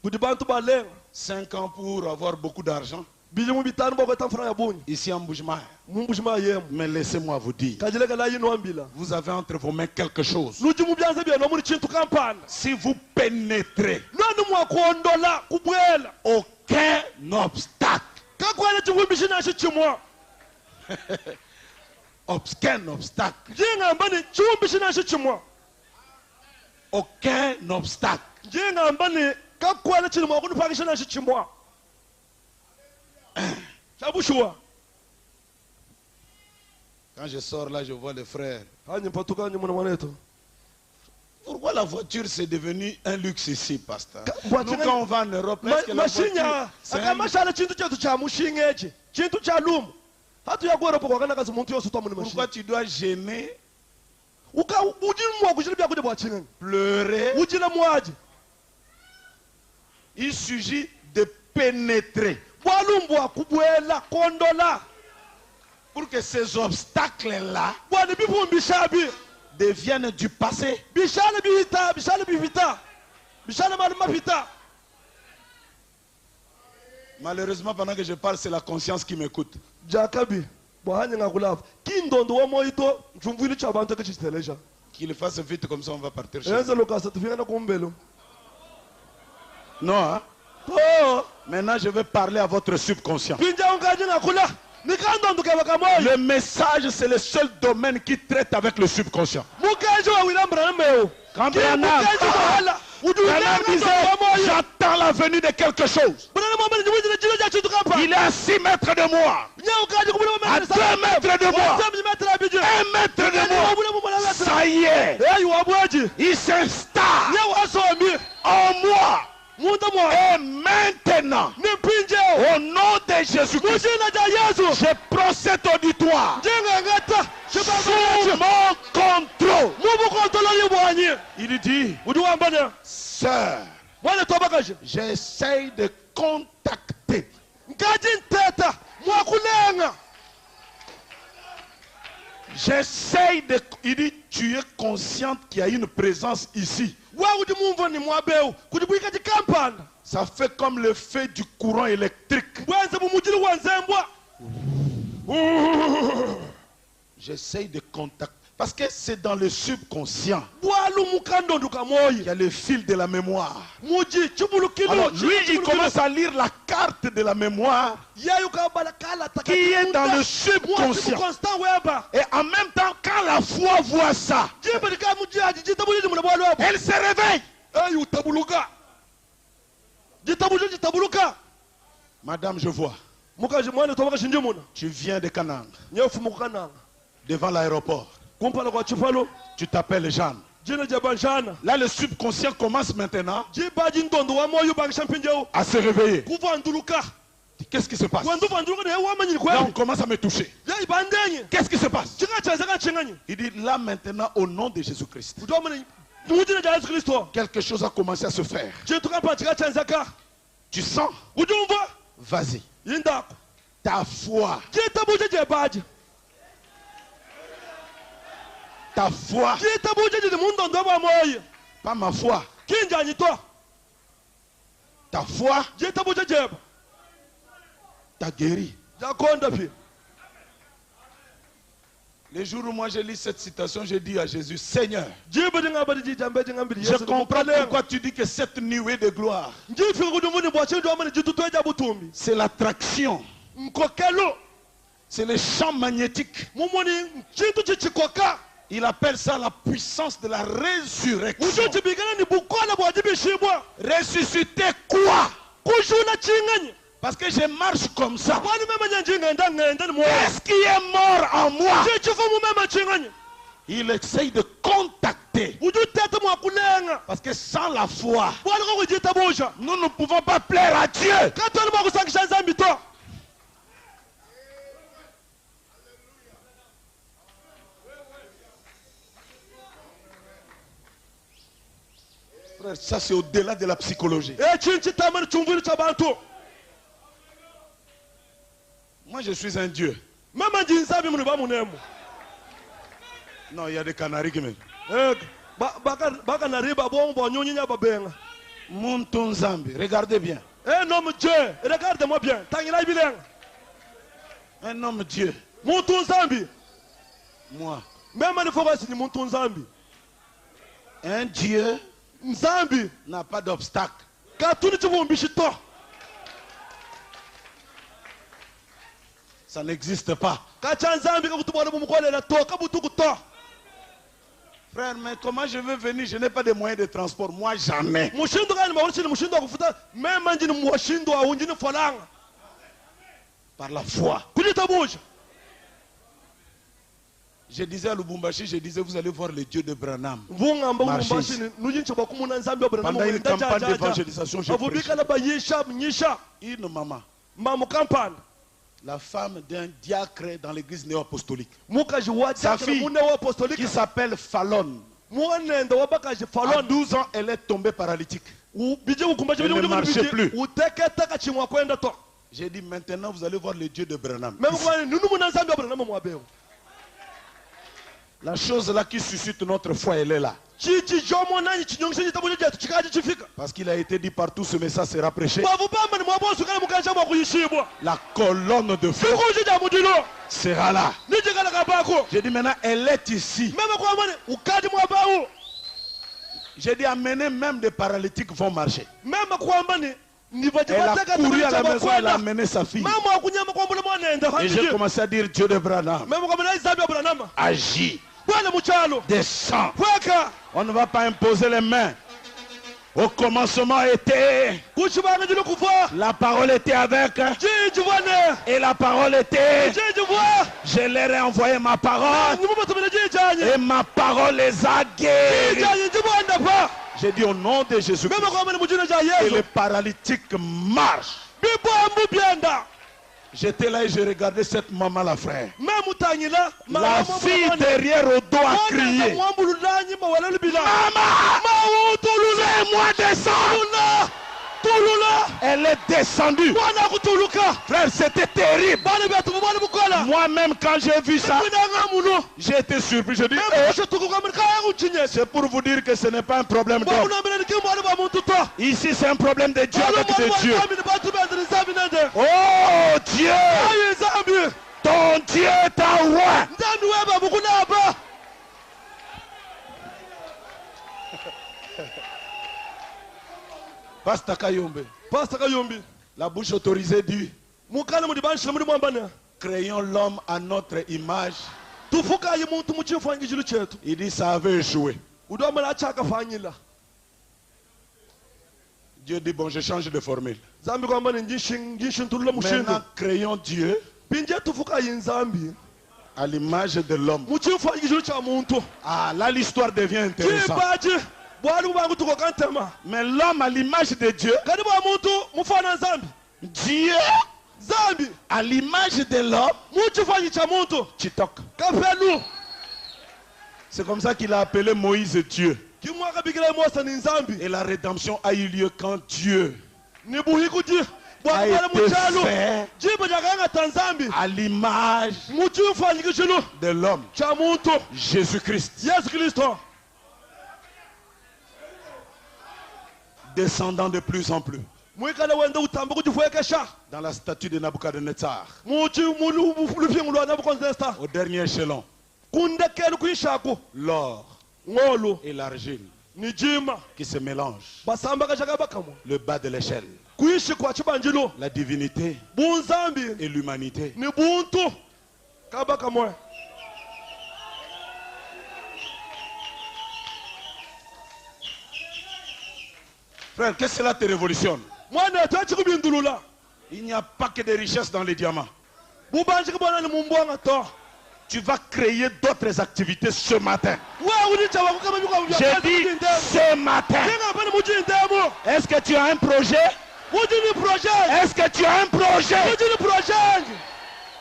Budibantu balenga. 5 ans pour avoir beaucoup d'argent. bili mu bitanu boko tamfra ya bunyi ici en Boujma. mumbujima yemu Mais laissez-moi vous dire, kajilega la yino ambila vous avez entre vos mains quelque chose. luji mu byanze bya no muri chintu kampana Si vous pénétrez, nani mwakondola kubwela aucun obstacle, kakwele chingumbishi nashi chimwa aucun obstacle, njengamba ni chingumbishi nashi chimwa aucun obstacle njengamba ni kakwele chimwa kunipakisha nashi chimwa chabushwa. Quand je sors là, je vois les frères. Hanyi mpatuka nyuma na mwaneto Pourquoi la voiture c'est devenu un luxe ici, pasteur? voiture- Nous, quand on va en Europe, est-ce que la voiture, mashinya c'est un luxe? akamashala chintu chetu cha mushingechi chintu cha lumu hatu yagora poko kana kazi muntu yose twamuni Pourquoi mashina tu dois gêner, uka ujimwa kushira bya kude bwachinga pleurer? ujina mwaje Il suffit de pénétrer bwalumbwa kubwela kondola pour que ces obstacles-là bwani bivumbishabi deviennent du passé. bishale bivita bishale mali mapita. Malheureusement, pendant que je parle, c'est la conscience qui m'écoute. Jakabi bwahanye ngakulava kindondo wa moito mchumvili cha bantu kechiteleja Qu'il fasse vite, comme ça on va partir chez nous. enza lokasa tufika na kumbelo Non, hein? oh Maintenant, je vais parler à votre subconscient. pinja ungaje ngakula nikandondo kebaka moyo Le message, c'est le seul domaine qui traite avec le subconscient. mukaje wa wilambra mbeo Quand Branham disait, j'attends la venue de quelque chose. Il est à 6 mètres de moi, à 2 mètres de moi, 1 mètre de moi. Ça y est, il s'installe en moi. Et maintenant, au nom de Jésus-Christ, je procède auditoire sous mon contrôle. Il dit, sœur, j'essaye de contacter. J'essaye de... Il dit, tu es consciente qu'il y a une présence ici. Ça fait comme le fait du courant électrique. J'essaye de contacter. Parce que c'est dans le subconscient qu'il y a le fil de la mémoire. Alors lui, il commence à lire la carte de la mémoire qui est dans le subconscient. Et en même temps, quand la foi voit ça, elle se réveille. Madame, je vois. Tu viens de Canaan, devant l'aéroport. Tu t'appelles Jeanne. Là, le subconscient commence maintenant à se réveiller. Qu'est-ce qui se passe? Là, on commence à me toucher. Qu'est-ce qui se passe? Il dit, là maintenant, au nom de Jésus-Christ, quelque chose a commencé à se faire. Tu sens? Vas-y. Ta foi. Ta foi. Pas ma foi. Ta foi t'a guéri. Les jours où moi je lis cette citation, je dis à Jésus, Seigneur, je comprends pourquoi tu dis que cette nuée de gloire, c'est l'attraction, c'est le champ magnétique. Il appelle ça la puissance de la résurrection. Ressusciter quoi? Parce que je marche comme ça. Qu'est-ce qui est mort en moi? Il essaye de contacter. Parce que sans la foi, nous ne pouvons pas plaire à Dieu. Frère, ça c'est au-delà de la psychologie. Moi je suis un Dieu. Non, il y a des canaris qui me... Muntunzambi, regardez bien. Un homme Dieu, regarde-moi bien. Tangila bilen. Un homme Dieu. Muntu nzambi. Moi. Même il faut voir si muntu nzambi. Un Dieu Nzambi n'a pas d'obstacle. katuni chibumbishito. Ça n'existe pas. Kacha nzambi kakutubona bumukolela to kabutukuto. Frère, mais comment je veux venir? Je n'ai pas de moyens de transport. Moi, jamais. Mushindo gani mawushini mushindo akufuta mema njini mushindo awunjini folanga. Par la foi. Kujitabusha. Je disais à Lubumbashi, je disais, vous allez voir le Dieu de Branham. Pendant une campagne d'évangélisation, je prêchais. Une maman, la femme d'un diacre dans l'église néo-apostolique. Sa fille, qui s'appelle Fallon. À 12 ans, elle est tombée paralytique. Elle ne marchait plus. J'ai dit, maintenant, vous allez voir le Dieu de Branham. La chose là qui suscite notre foi, elle est là. Parce qu'il a été dit partout, ce message sera prêché. La colonne de feu sera là. J'ai dit maintenant, elle est ici. J'ai dit, amenez même des paralytiques vont marcher. Elle a couru à la maison, elle a amené sa fille. Et j'ai commencé à dire, Dieu de Branham, agis. Descends. On ne va pas imposer les mains. Au commencement était. La parole était avec. Et la parole était. Je leur ai envoyé ma parole. Et ma parole les a guéris. J'ai dit au nom de Jésus. Et les paralytiques marchent. J'étais là et je regardais cette maman là, frère. La fille derrière au dos a crié. Maman, fais-moi descendre. Elle est descendue. Frère, c'était terrible. Moi-même, quand j'ai vu ça, j'ai été surpris. Je dis, c'est pour vous dire que ce n'est pas un problème d'homme. Ici, c'est un problème de Dieu avec de Dieu. Oh Dieu, ton Dieu est un roi. Pasteur Kayombe, la bouche autorisée dit, créons l'homme à notre image. Il dit, ça avait échoué. Dieu dit, bon, je change de formule. Maintenant, créons Dieu à l'image de l'homme. Ah, là, l'histoire devient intéressante. Mais l'homme à l'image de Dieu, Dieu à l'image de l'homme, Chitok. C'est comme ça qu'il a appelé Moïse Dieu. Et la rédemption a eu lieu quand Dieu a été fait à l'image de l'homme, Jésus-Christ. Descendant de plus en plus dans la statue de Nabucodonosor, au dernier échelon, l'or et l'argile qui se mélangent, le bas de l'échelle, la divinité et l'humanité. Frère, qu'est-ce que cela te révolutionne? Il n'y a pas que des richesses dans les diamants. Tu vas créer d'autres activités ce matin. J'ai dit ce matin. Est-ce que tu as un projet? Est-ce que tu as un projet?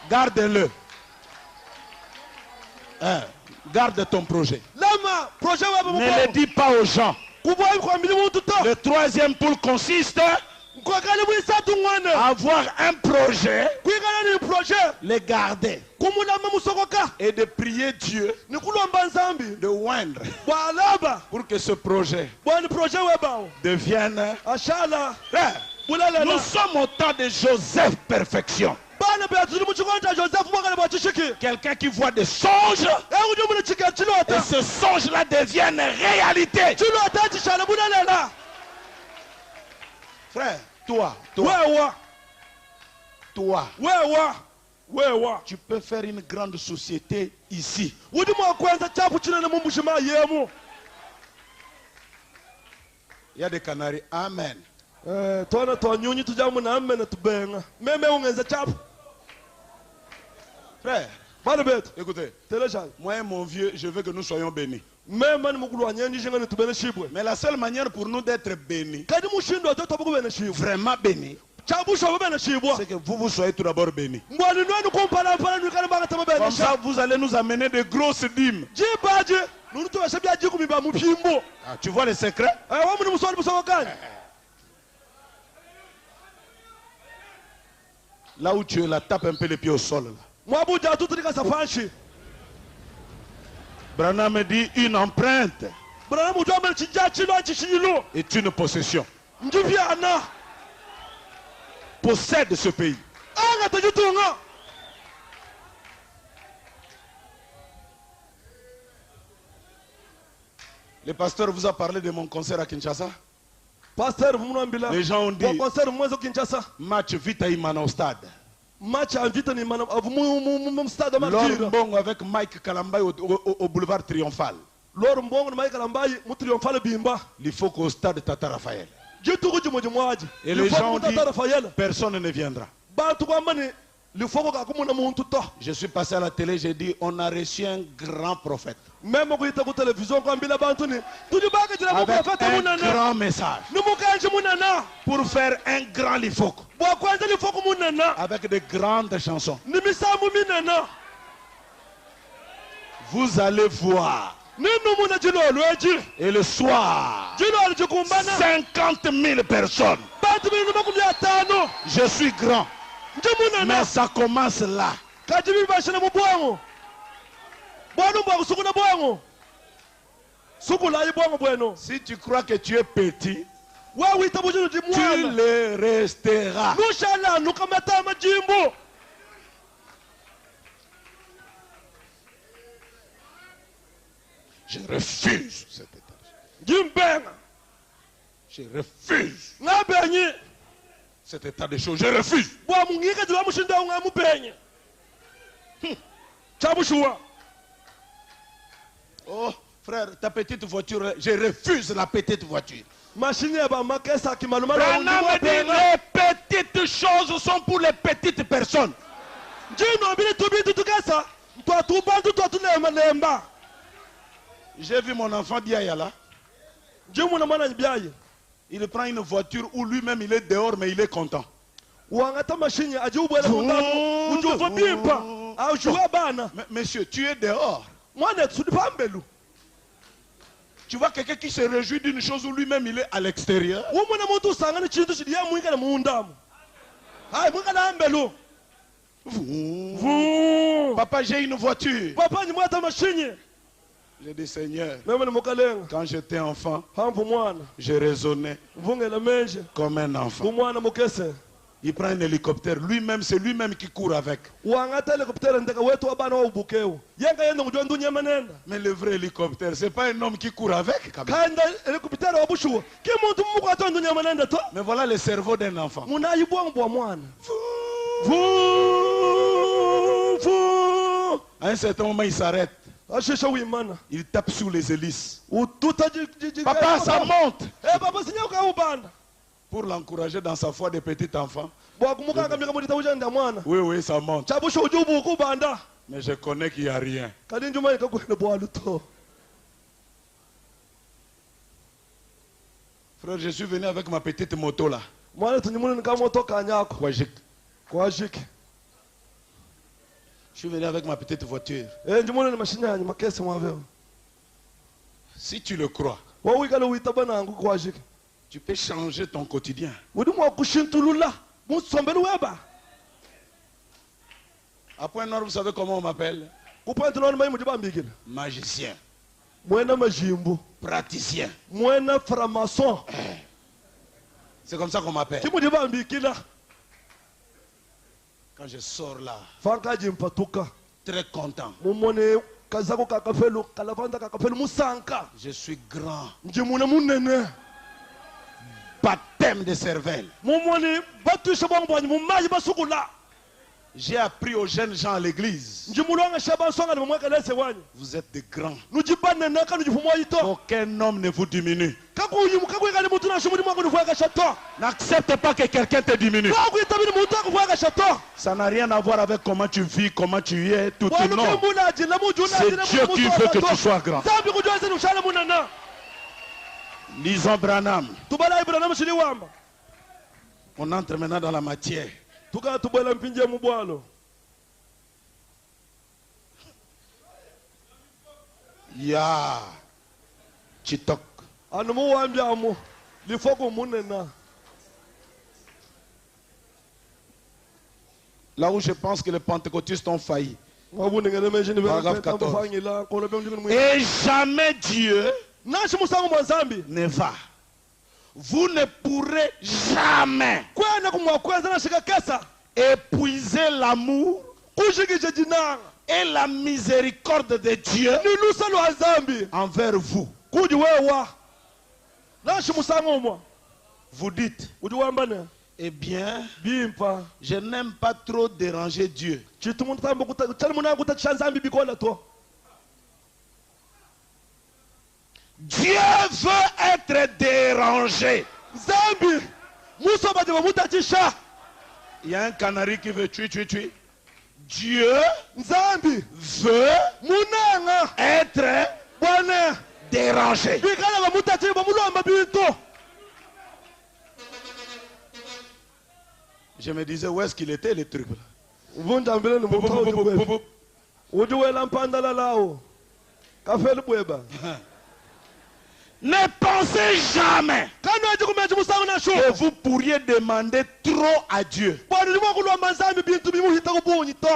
Garde-le. Garde ton projet. Ne le dis pas aux gens. Le troisième pôle consiste à avoir un projet, le garder et de prier Dieu de oindre pour que ce projet devienne. Nous sommes au temps de Joseph perfection. Quelqu'un qui voit des songes et ce songe-là devienne réalité. Frère, toi, tu peux faire une grande société ici. Il y a des Canaries. Amen. Frère, écoutez, moi et mon vieux, je veux que nous soyons bénis. Mais la seule manière pour nous d'être bénis, vraiment bénis, c'est que vous soyez tout d'abord bénis. Comme ça, vous allez nous amener de grosses dîmes. Ah, tu vois le secret? Là où tu es là, tape un peu les pieds au sol. Là. Branham me dit une empreinte est une possession. Possède ce pays. Le pasteur vous a parlé de mon concert à Kinshasa. Les gens ont dit match Vita Imana au stade. Lors Mbongo avec Mike Kalambay au boulevard Triomphal. Il faut qu'au stade Tata Raphaël. Et les gens ont dit personne ne viendra. Je suis passé à la télé, j'ai dit on a reçu un grand prophète. Avec un grand message. Pour faire un grand lifok. Avec de grandes chansons. Vous allez voir. Et le soir, 50 000 personnes. Je suis grand. Mais ça commence là. Si tu crois que tu es petit, tu le resteras. Je refuse cet état. Je refuse cet état de choses. Je refuse. Oh, frère, ta petite voiture, je refuse la petite voiture. Branham dit, les petites choses sont pour les petites personnes. J'ai vu mon enfant Diayala. Il prend une voiture où lui-même il est dehors mais il est content. Monsieur, tu es dehors. Tu vois quelqu'un qui se réjouit d'une chose où lui-même il est à l'extérieur. Papa, j'ai une voiture. J'ai dit Seigneur, quand j'étais enfant, je raisonnais comme un enfant. Il prend un hélicoptère, lui-même, c'est lui-même qui court avec. Mais le vrai hélicoptère, c'est pas un homme qui court avec. Mais voilà le cerveau d'un enfant. À un certain moment, il s'arrête. Il tape sur les hélices. Papa, ça monte. Pour l'encourager dans sa foi de petit enfant. Oui, oui, ça monte. Mais je connais qu'il n'y a rien. Frère, je suis venu avec ma petite moto là. Je suis venu avec ma petite voiture. Si tu le crois, tu peux changer ton quotidien. À Point Nord, vous savez comment on m'appelle? Magicien. Praticien. C'est comme ça qu'on m'appelle. chimudi bambikila Quand je sors là, fankaji mpatuka très content. mumone kazako kakafelu kalavanda kakafelu musanka Je suis grand. njimune munene Baptême de cervelle. mumone batusha bangwanyi mumaji basukula J'ai appris aux jeunes gens à l'église. njimulwanga shabansonga ni mumwekelese wanyu Vous êtes des grands. nujibanene kanujifumoyito Aucun homme ne vous diminue. kakuyimu kakwikali mutu nashumudi mwangu nifueka shato N'accepte pas que quelqu'un te diminue. kakuitabini mutu akufueka shato Ça n'a rien à voir avec comment tu vis, comment tu es, tout non. C'est Dieu qui veut que tu sois grand. zambi kujweze nushale munana Lisons Branham. tubala Ibrahim shili wamba On entre maintenant dans la matière. tuka tubala mpinje mubwalo Ya Chitok. anu muwambyamu lifoko munena Là où je pense que les pentecôtistes ont failli. Paragraphe 14. Et jamais Dieu nashi musango mwa zambi ne va. Vous ne pourrez jamais kwena kumwakweza nashika kesa épuiser l'amour kushikije jinanga et la miséricorde de Dieu nilusa lwa zambi envers vous. kuji wewa nashi musango mwa Vous dites, ujiwambane eh bien, bimpa je n'aime pas trop déranger Dieu. chitu muntu tambo chali munanga kutatisha zambi bikola to Dieu veut être dérangé. zambi muso bade bamutatisha Il y a un canari qui veut tuer. Dieu zambi veut munanga être bwana dérangé. bikala bamutatisha bamulomba bintu Je me disais, où est-ce qu'il était le truc là? vunja mbele ni mutao ujiwela mpandala lao kafeli bweba Ne pensez jamais kanoje kumeje musango na que shuka vous pourriez demander trop à Dieu. bwana limwa kulomba zambi bintu bimuhita kubunyi to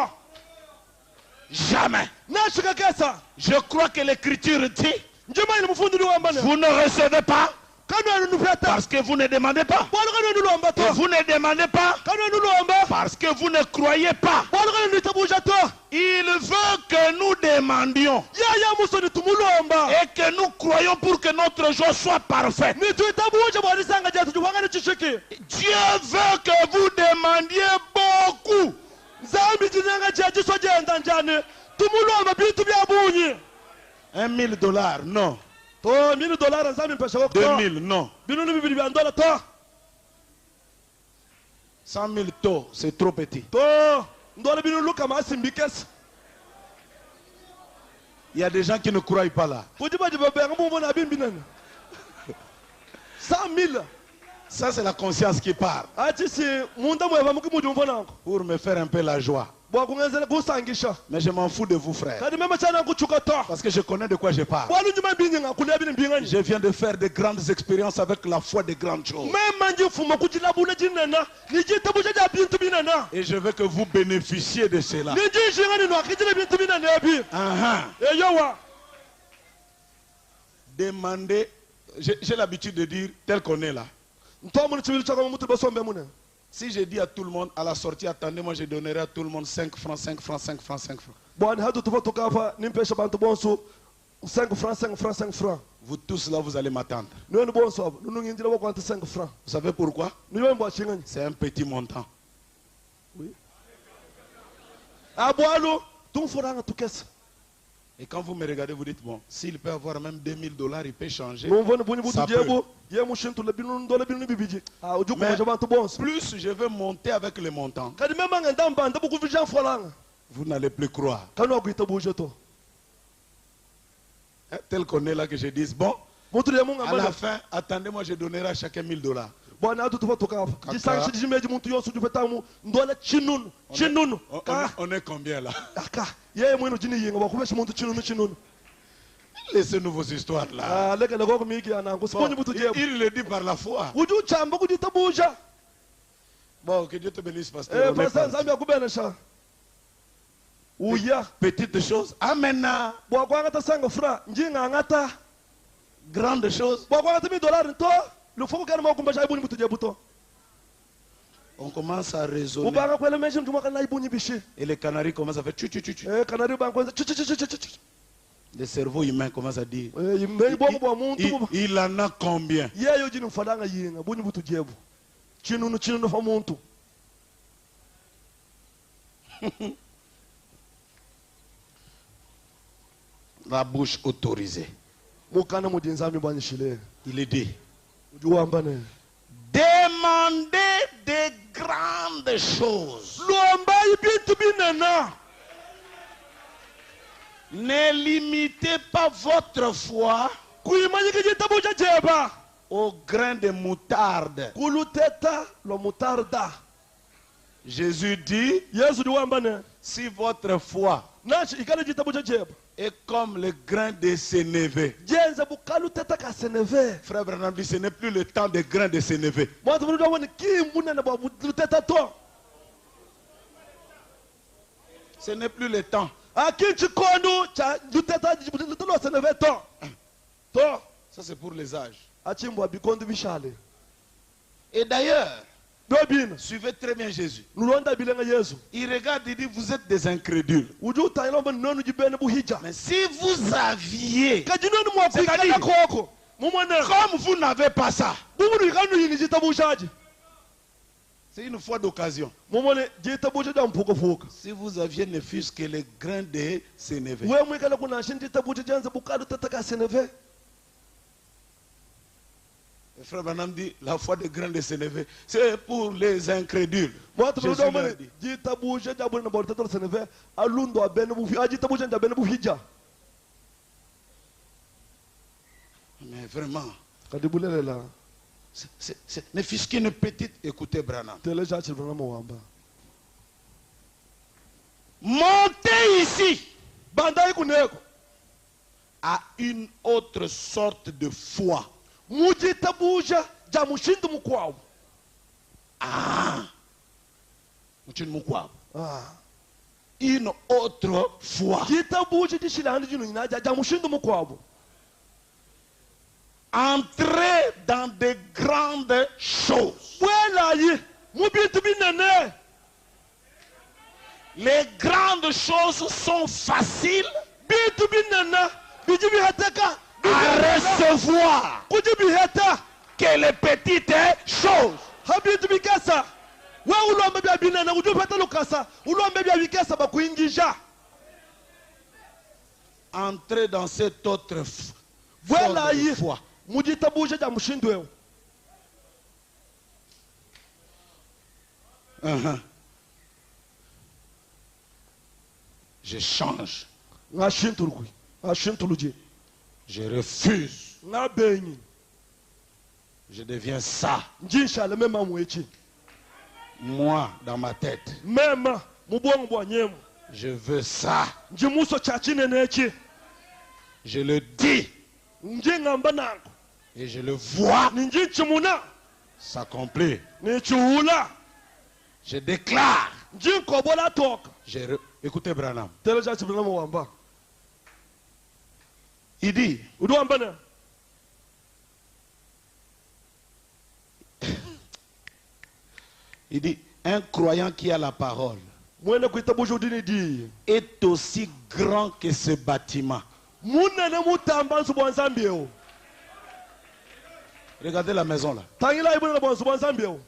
Jamais. nashika kesa Je crois que l'écriture dit, njema ni mufundiri wambane vous ne recevez pas kanoje nufeta parce que vous ne demandez pas. bwana kanoje lomba to Et vous ne demandez pas kanoje lomba parce que vous ne croyez pas. bwana kanoje nitabuja to Il veut que nous demandions ya muso ni tumulomba et que nous croyons pour que notre joie soit parfaite. ni tuitabuja bwana sanga jetu tuwangane chishiki Dieu veut que vous demandiez beaucoup. zambi jinanga jeji so jenda njane tumulomba bintu bya bunyi $1,000, non. to $1,000 zambi mpesha ko 2,000, non. binu ni bibiri bya ndola to 100,000 taux, c'est trop petit. to ndola binu luka masimbikesa Il y a des gens qui ne croient pas là. kujibaji babenga mumona bimbinana 100,000 Ça, c'est la conscience qui parle. ati si munda mweva mukimudi mfonango Pour me faire un peu la joie. bwakungenzela kusangisha Mais je m'en fous de vous, frère. kadi mema chana kuchuka to Parce que je connais de quoi je parle. bwanu nyuma mbinyi ngakulia bini mbingani Je viens de faire de grandes expériences avec la foi de grandes choses. mema njifuma kujilabula jinena nijitabuja ja bintu binana Et je veux que vous bénéficiez de cela. nijishingani no akijile bintu binana ebi eyowa Demandez. J'ai l'habitude de dire tel qu'on est là. ntomuni chibili chaka mutu basombe mune Si je dis à tout le monde, à la sortie, attendez, moi je donnerai à tout le monde 5 francs, 5 francs, 5 francs, 5 francs. bwana hadu tufa tukafa nimpesha bantu bonso 5 francs 5 francs 5 francs Vous tous là, vous allez m'attendre. niwe ni bonso abo nunungindira bakwanta 5 francs Vous savez pourquoi? niwe mbwashingani C'est un petit montant. abwalo tumfuranga tukesa Et quand vous me regardez, vous dites, bon, s'il peut avoir même $2,000, il peut changer. numvoni bunyi butu Ça jebo ye mushintu le binu ndola binu bibiji ujuku Mais maja bantu bonso plus je vais monter avec les montants, kadi mema ngenda mbanda bukuvija mfuranga vous n'allez plus croire. kanu akuita buje to Hein, tel qu'on est là, que je dise, bon, mutu le munga à la mbanda fin, attendez-moi, je donnerai à chacun $1,000. bwana hadu tufa tukafa Kaka. jisangishi jimeji muntu yonso jufetamu ndola chinunu chinunu On est combien là? aka yeye mwino jini yinga bakuvesha muntu chinunu Laissez-nous vos histoires là. leke leko kumiki anangu sibonyi butu jebo Il le dit par la foi. uju chamba kujita buja Bon, que Dieu te bénisse, pasteur. On est pastor parti. nzambi akubenesha uya Petite chose. Amen. bwakwangata sanga fra njinga ngata Grande chose. bwakwangata $1,000 to le faut que ma kumba jaibu ni butu jebuto On commence à raisonner. ubanga kwele meje mtu mwaka na ibuni bishi Et les canaris commencent à faire tchu tchu tchu tchu. kanari banga kwanza Le cerveau humain commence à dire. yimbe bobo bwa muntu Il en a combien? yeyo jini mfadanga yinga buni butu jebu chinu fa muntu La bouche autorisée. mukana mudinzami bwanishile Il est dit. ujuwamba ne Demandez des grandes choses. lomba ibintu binena Ne limitez pas votre foi kuyimanyika gitabo jeba au grain de moutarde. kuluteta lo mutarda Jésus dit, yesu diwamba ne si votre foi nachi ikana gitabo jeba est comme le grain de sénévé. jenza bukaluteta kaseneve Frère Branham dit, ce n'est plus le temps des grains de sénévé. mwanzo mrudo woni kimunene bwa luteta to Ce n'est plus le temps. akinchi kondo cha luteta lutulo seneve to Ça c'est pour les âges. achimbwa bikondo bishale Et d'ailleurs, dobina suivez très bien Jésus. nulonda bilenga yesu Il regarde, il dit, vous êtes des incrédules. uju utayilo mbe nonu jibene buhija Mais si vous aviez, kajinoni mwakwikana C'est-à-dire, koko mumone comme vous n'avez pas ça, bubunu ikanu yini jitabushaje c'est une fois d'occasion. mumone jitabusha ja mpuko fuka Si vous aviez ne fût-ce que les grains de sénévé. we mwikala kuna shin jitabusha janze bukadu tataka seneve Le frère Branham dit, la foi des grains de sénévé, c'est pour les incrédules. mwatu Jésus mrudo leur mane dit. jitabusha ja bulu na bolu tatalo seneve alundo abene bufi ajitabusha ja bene buhija Mais vraiment, kadibulelela ne fût-ce qu'une petite, écoutez Branham. teleja chilvana mwamba Montez ici bandai kuneko à une autre sorte de foi. mujitabusha ja mushindu mukwawo Une autre foi. jitabusha jishilahandi jinu nyinaja ja mushindu mukwawo Entrez dans de grandes choses. bwelayi mubintu binene Les grandes choses sont faciles bintu binene biji biheteka à recevoir kuji biheta que les petites choses. ha bintu bikasa we ulombe bya binene uji upeta lukasa ulombe bya bikasa bakuingisha Entrez dans cette autre forme bwelayi de foi. mujitabusha ja mushindu wewe Je change. ngashintuluje Je refuse. ngabenyi Je deviens ça. njinshale mema mwechi Moi, dans ma tête, mema mubwongo bwa nyemu je veux ça. njimuso cha chinenechi Je le dis njingamba nango et je le vois ninjinchimuna s'accomplir. nichiula Je déclare. njinkobola toka Écoutez Branham. teleja chibulana mwamba Il dit, uduambana un croyant qui a la parole mwene kuitabusha udini di est aussi grand que ce bâtiment. munene mutamba nsu bwa nzambieo Regardez la maison là. tangila ibuna bwa nsu bwa nzambieo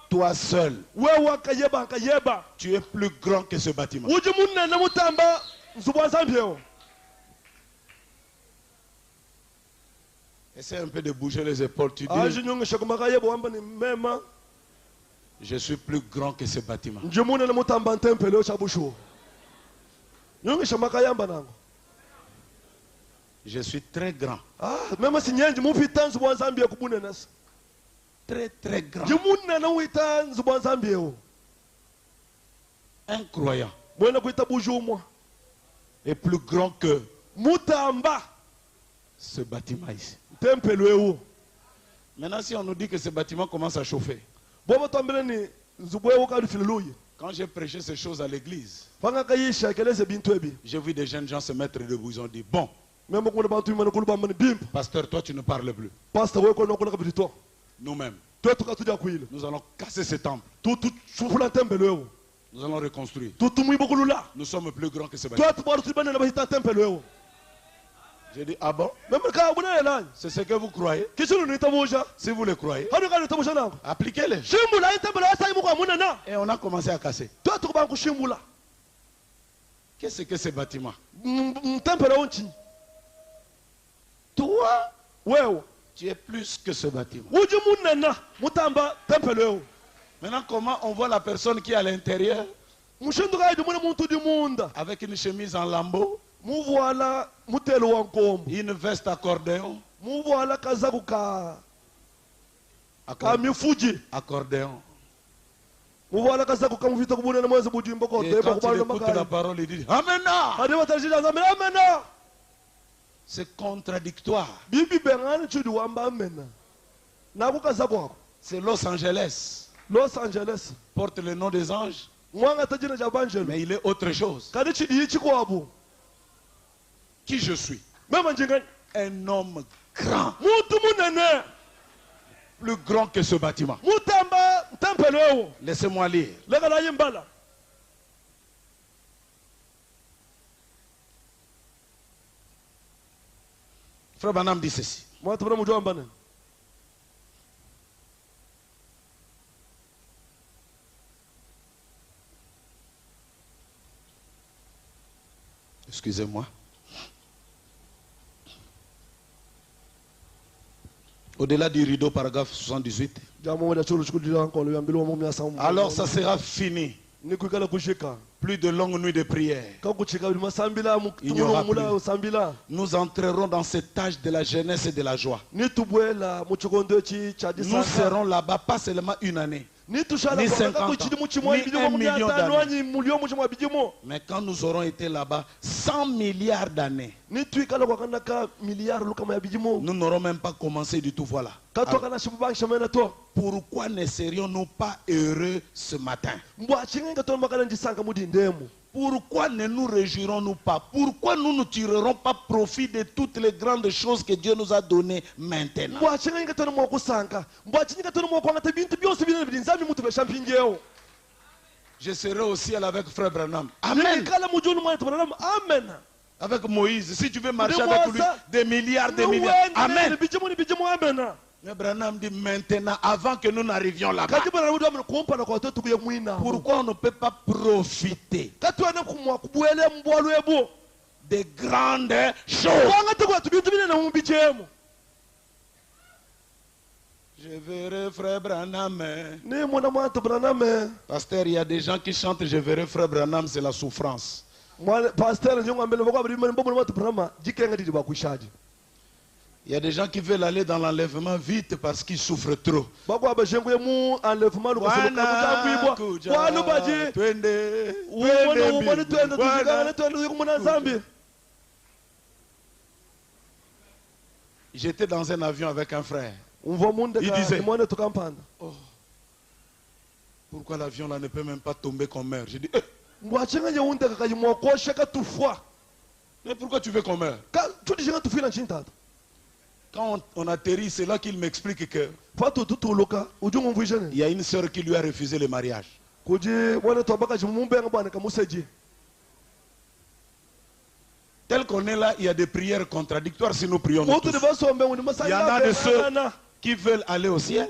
Toi seul, wewe nkayeba tu es plus grand que ce bâtiment. uji munene mutamba nsu bwa nzambieo Essaie un peu de bouger les épaules. Tu aji dis, nyongesha kumakayeba wamba ni mema je suis plus grand que ce bâtiment. nje munene mutamba ntempele ochabushu nyongesha makayamba nango Je suis très grand. mema sinyenji mupita nsu bwa nzambieo kubunenesa Très très grand. nje munene wita nsu bwa nzambieo Un croyant mwene kuitabusha umwa est plus grand que mutamba ce bâtiment ici. ntempele ewu Maintenant, si on nous dit que ce bâtiment commence à chauffer, bobo twambele ni nsu bwewu kalufileluye quand j'ai prêché ces choses à l'église, fanga kayisha keleze bintu ebi j'ai vu des jeunes gens se mettre debout. Ils ont dit, bon, Même quand on a bantu man bimp. Pasteur, toi tu ne parles plus. Pasteur ouais qu'on a qu'on a petit toi. Nous-mêmes, Toi tu as tout dit. nous allons casser ce temple. Tout souffle un temple là. Nous allons reconstruire. Tout mouille beaucoup là. Nous sommes plus grands que ce bâtiment. Toi tu parles tu banane là temple là. J'ai dit, ah bon? Même quand on est là. C'est ce que vous croyez? Qu'est-ce que nous t'avons déjà? Si vous le croyez, Hadi quand nous t'avons déjà. appliquez-les. Shimbula un temple là ça y mouka munana. Et on a commencé à casser. Toi tu vas shimbula. Qu'est-ce que ce bâtiment? Temple là on tient. Toi, Ouais. tu es plus que ce bâtiment. Uji munana mutamba temple là. Maintenant, comment on voit la personne qui est à l'intérieur Mushindu ga du muntu du monde. avec une chemise en lambeau, Mu voilà mutelo wa nkombo. une veste accordéon, Mu voilà kazaku ka accordéon, mifuji. accordéon. Mu voilà kazaku ka muvita kubuna na mwezi bujimbo ko Et deba quand il kubana écoute la makali. parole, il dit Amen. Hadi watajija zamena amena. C'est contradictoire. Bibi bengani chudi wamba amena. Na ku kazaku ko. C'est Los Angeles. Los Angeles. Porte le nom des anges, Mwanga tajina ja banjelo. mais il est autre chose. Kadi chidi yichi ko abu. Qui je suis? Mema njingani. Un homme grand, Mutu munene. plus grand que ce bâtiment. Mutamba temple là. Laissez-moi lire. Lega la yimbala. Frère Branham dit ceci. Mwatu bana mujua mbana. Excusez-moi. Au-delà du rideau, paragraphe 78. Alors ça sera fini. Plus de longues nuits de prière. Il n'y aura plus. Nous entrerons dans cet âge de la jeunesse et de la joie. Nous serons là-bas pas seulement une année, ni 50 ans, ni 1 million d'années. Mais quand nous aurons été là-bas 100 milliards d'années, nous n'aurons même pas commencé du tout. Voilà. Alors, pourquoi ne serions-nous pas heureux ce matin? Pourquoi ne nous réjouirons-nous pas? Pourquoi nous ne tirerons pas profit de toutes les grandes choses que Dieu nous a données maintenant? Je serai au ciel avec Frère Branham. Amen. Avec Moïse, si tu veux marcher avec lui, des milliards, des milliards. Amen. Mais Branham dit maintenant, avant que nous n'arrivions là-bas, pourquoi on ne peut pas profiter des grandes choses? Je verrai Frère Branham. Pasteur, il y a des gens qui chantent Je verrai Frère Branham, c'est la souffrance. Il y a des gens qui veulent aller dans l'enlèvement vite parce qu'ils souffrent trop. J'étais dans un avion avec un frère. Il disait, oh, pourquoi l'avion là ne peut même pas tomber qu'on meurt? J'ai dit, mais pourquoi tu veux qu'on meure? Quand on atterrit, c'est là qu'il m'explique que il y a une sœur qui lui a refusé le mariage. Tel qu'on est là, il y a des prières contradictoires si nous prions nous tous. Il y en a de ceux qui veulent aller au ciel.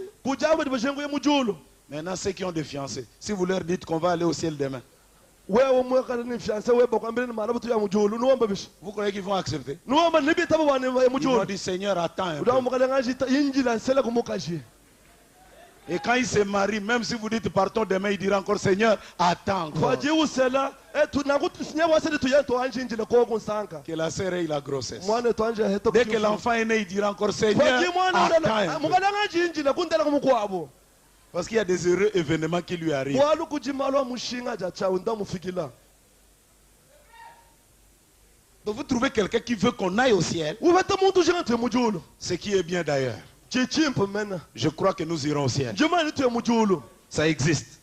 Maintenant, ceux qui ont des fiancés, si vous leur dites qu'on va aller au ciel demain, vous croyez qu'ils vont accepter? Ils vont dire Seigneur, attends un peu. Et quand ils se marient, même si vous dites partons demain, il dira encore Seigneur, attends encore. Que la sœur ait la grossesse. Dès que l'enfant est né, il dira encore Seigneur, attends un peu. Parce qu'il y a des heureux événements qui lui arrivent. Donc vous trouvez quelqu'un qui veut qu'on aille au ciel, ce qui est bien d'ailleurs. Je crois que nous irons au ciel. Ça existe.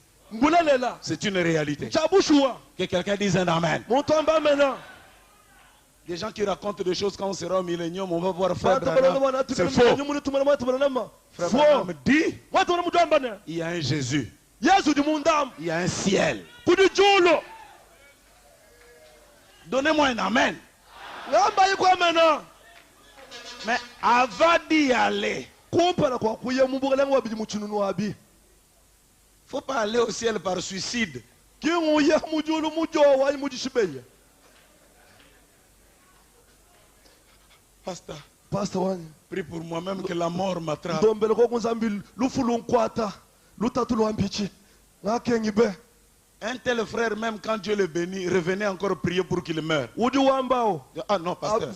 C'est une réalité. Que quelqu'un dise un amen. Des gens qui racontent des choses quand on sera au millénium, on va voir Frère Branham. C'est faux. Frère Branham dit, il y a un Jésus. Il y a un ciel. Donnez-moi un amen. Mais avant d'y aller, il ne faut pas aller au ciel par suicide. Pasteur, prie pour moi-même que la mort m'attrape. Un tel frère, même quand Dieu le bénit, revenait encore prier pour qu'il meure. Ah non, pasteur.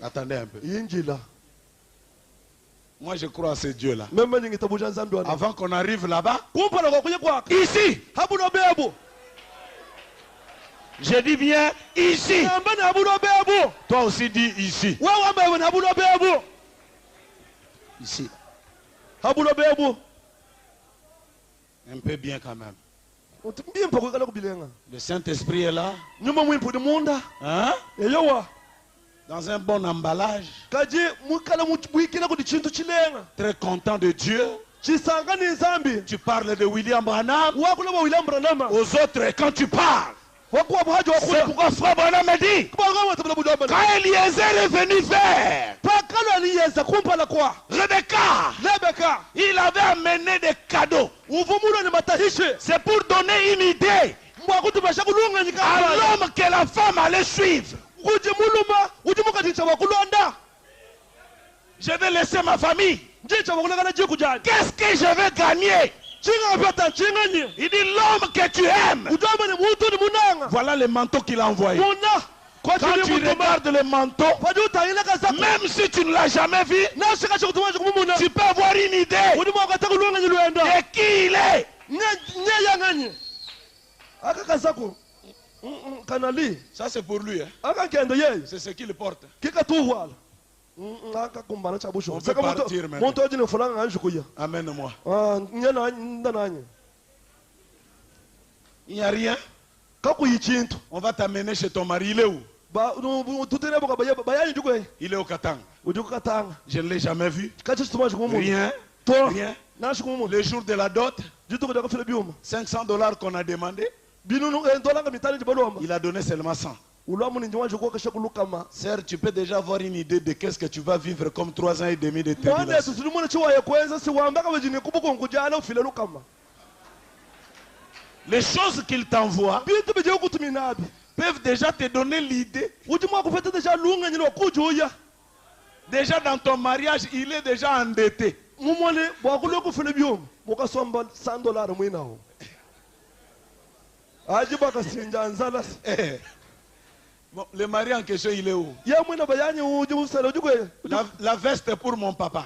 Attendez un peu. Moi, je crois à ce Dieu-là. Avant qu'on arrive là-bas, ici, je dis bien ici. Toi aussi dis ici. Ici. Un peu bien quand même. Le Saint-Esprit est là. Hein? Dans un bon emballage. Très content de Dieu. Tu parles de William Branham. Aux autres, quand tu parles, c'est pourquoi Frère Branham me dit, quand Eliezer est venu faire Rebecca, il avait amené des cadeaux. C'est pour donner une idée à l'homme que la femme allait suivre. Je vais laisser ma famille. Qu'est-ce que je vais gagner? Il dit l'homme que tu aimes. Voilà le manteau qu'il a envoyé. Quand tu regardes le manteau, même si tu ne l'as jamais vu, tu peux avoir une idée de qui il est. Ça c'est pour lui. Hein? C'est ce qu'il porte. On peut partir maintenant. Amène-moi. Il n'y a rien. On va t'amener chez ton mari. Il est où? Il est au Katanga. Je ne l'ai jamais vu. Rien. Rien. Le jour de la dot, $500 qu'on a demandé, il a donné seulement 100. Sœur, tu peux déjà avoir une idée de qu'est-ce que tu vas vivre comme 3 ans et demi de tribulation. Les choses qu'il t'envoie peuvent déjà te donner l'idée. Déjà dans ton mariage, il est déjà endetté. Bon, le mari en question, il est où? La veste est pour mon papa.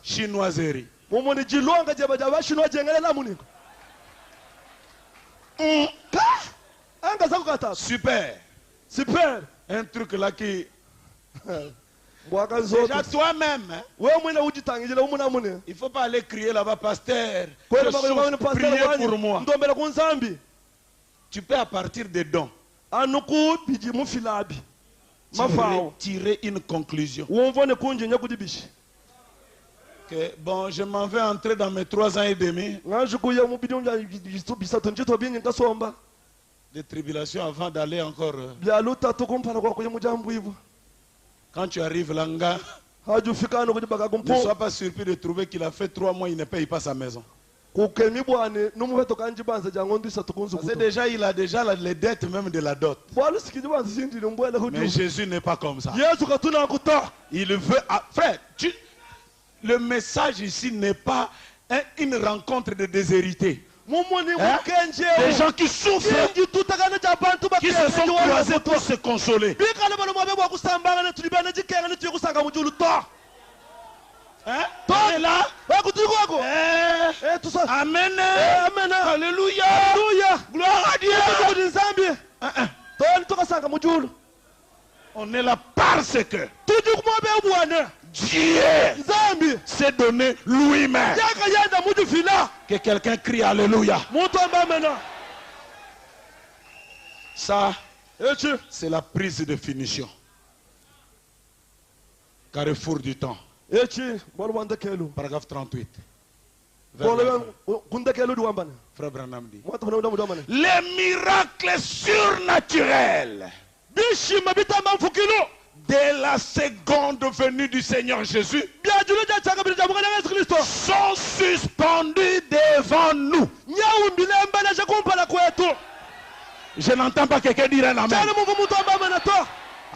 Chinoiserie. Super. Super. Un truc là qui... Déjà toi-même, hein? Il ne faut pas aller crier là-bas, pasteur. Priez pour moi. Tu peux à partir des dons tirer une conclusion. Que, bon, je m'en vais entrer dans mes 3 ans et demi de tribulation avant d'aller encore. Quand tu arrives là, ne sois pas surpris de trouver qu'il a fait 3 mois, il ne paye pas sa maison. Parce que déjà, il a déjà les dettes même de la dot. Mais Jésus n'est pas comme ça. Il veut... frère, le message ici n'est pas une rencontre de déshérités. Hein? Des gens qui souffrent, qui se sont croisés pour se consoler. Hein? On est là. Amen. Alléluia. Gloire à Dieu. On est là parce que Dieu nzambi s'est donné lui-même. yakayenda mutu fila Que quelqu'un crie Alléluia. mutu ambamena Ça, echi c'est la prise de finition. Carrefour du temps. echi bolo wandekelu Paragraphe 38. Vers la fin. bolo kundekelu duambana Frère Branham dit. mwata bana duambana Les miracles surnaturels bishima bitama mfukilo dès la seconde venue du Seigneur Jésus byajulu jachaka bija mukana Yesu Kristo sont suspendus devant nous. nyawumbile mbele kumpala kwetu Je n'entends pas quelqu'un dire un amen. cyane muvu mutu ambamana to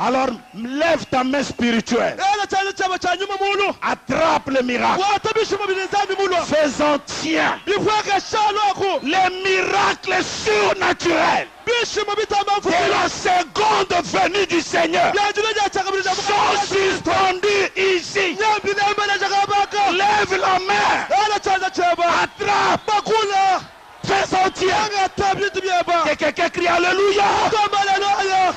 Alors lève ta main spirituelle. era cyane cyaba cyanyuma mulu Attrape le miracle. wata bishima bilinzambi mulu Fais-en tien. bifweka shalo ako Les miracles surnaturels bishima bitama de mfukilo la seconde venue du Seigneur byajulu jachaka bija sont mukana suspendus ici. nyambile mbele jakabaka Lève la main. era cyane cyaba Attrape. bakula Fais-en tien. anga tabiti byeba Que quelqu'un crie Alléluia. tombalelo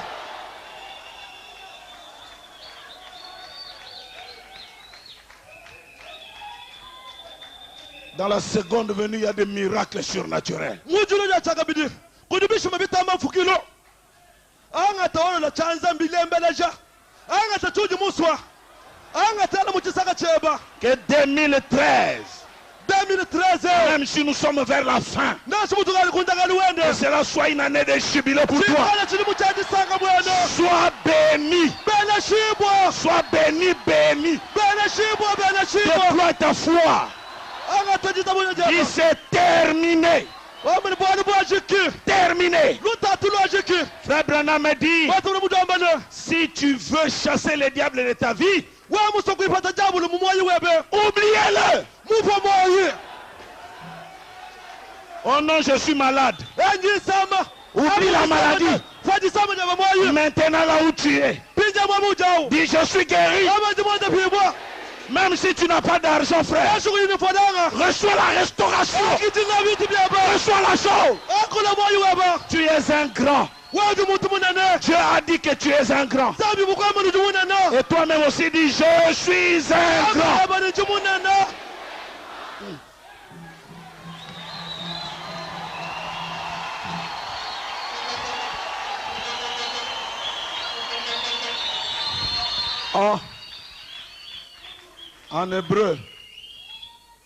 Dans la seconde venue, il y a des miracles surnaturels. mujulu jachaka bidi kudibishima bitama mfukilo anga taona na chanza mbelembeleja anga tachuji muswa anga tala muchisaka cheba Que 2013, 2013 même si nous sommes vers la fin, nasi mutu gali kundagali que wende cela soit une année de jubilé pour toi. chikala chili muchajisanga bweno Sois béni. bene shibwa Sois béni, béni. bene shibwa bene shibwa Déploie ta foi. anga tajita bwene Il jeba s'est terminé. wamini bwani bwajiki Terminé. lutatu lwajiki Frère Branham me dit, watu mudambane si tu veux chasser le diable de ta vie, wamuso kuipata jabulu mumwayi webe oubliez-le. mupo moyi Oh non, je suis malade. enjisama Oublie la maladie. fajisama jaba moyi Maintenant là où tu es, pija mwa mujau dis je suis guéri. amaji mwanda pibwa Même si tu n'as pas d'argent, frère, ashukuyini fodanga reçois la restauration. akitinga vitu byaba Reçois la chose. akola moyi weba Tu es un grand. waju mutu munene Dieu a dit que tu es un grand. zambi mukwama niju munene Et toi-même aussi dis je suis un grand. aba niju munene Oh. En hébreu,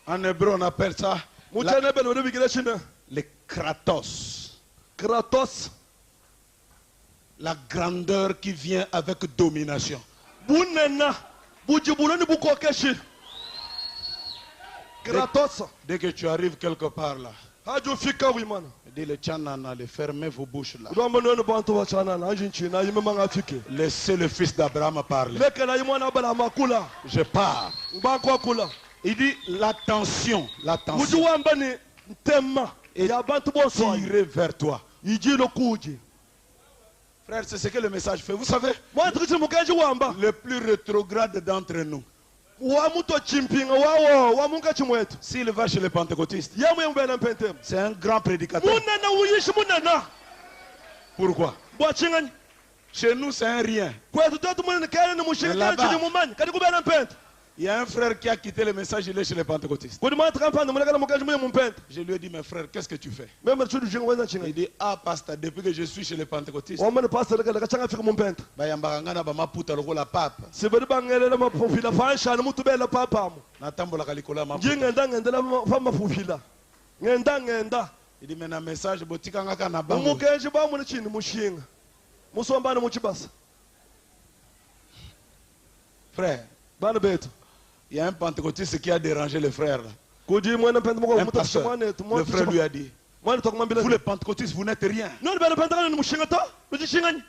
on appelle ça muchene bele wede bigile chine le kratos. kratos La grandeur qui vient avec domination. bunena bujibuloni bukokeshi kratos Dès que tu arrives quelque part là, haju fika wimana dis le tchanana, fermez vos bouches là. udwamba none bantu bachanana anji nchina yime manga fike Laissez le fils d'Abraham parler. lekela yimwana bala makula Je pars. banko kula Il dit l'attention, l'attention mujiwamba ni ntema est ya bantu bonso tirée vers toi. yijilo kuji Frère, c'est ce que le message fait. Vous savez, mwantu kichi mukenji wamba le plus rétrograde d'entre nous, wa muto chimpinga wawo wa munga chimwetu s'il va chez les pentecôtistes, yamwe mbena mpentem c'est un grand prédicateur. munena uyishi munena Pourquoi? bwachingani Chez nous, c'est un rien. kwetu tetu munene kene ni mushika Là-bas. kene chini mumanyi kadi kubena mpente Il y a un frère qui a quitté le message, il est chez les pentecôtistes. kudi mwantu kampanda mulekala mukenji muye mumpente Je lui ai dit, mes frères, qu'est-ce que tu fais? meme chudu jinga wena Il chinga dit, ah, pasteur, depuis que je suis chez les pentecôtistes, wamane pastor kala kachanga fika mumpente bayambakangana bamaputa lokola papa. sibedi bangelele mapufila fanshana mutu bela papamu Natambolaka likolo ya maputa. njingenda ngendela fa mafufila ngenda Il dit, mais na message, botikangaka na bango. umukenji bamune chini mushinga musombane muchibasa Frère, bana betu il y a un pentecôtiste qui a dérangé le frère là. kudi mwene mpente muko Un mutu pasteur. shimane Le frère lui a dit, mwana tokumambila vous les pentecôtistes, vous n'êtes rien. noni bana mpente kana ni mushinga to mujishingani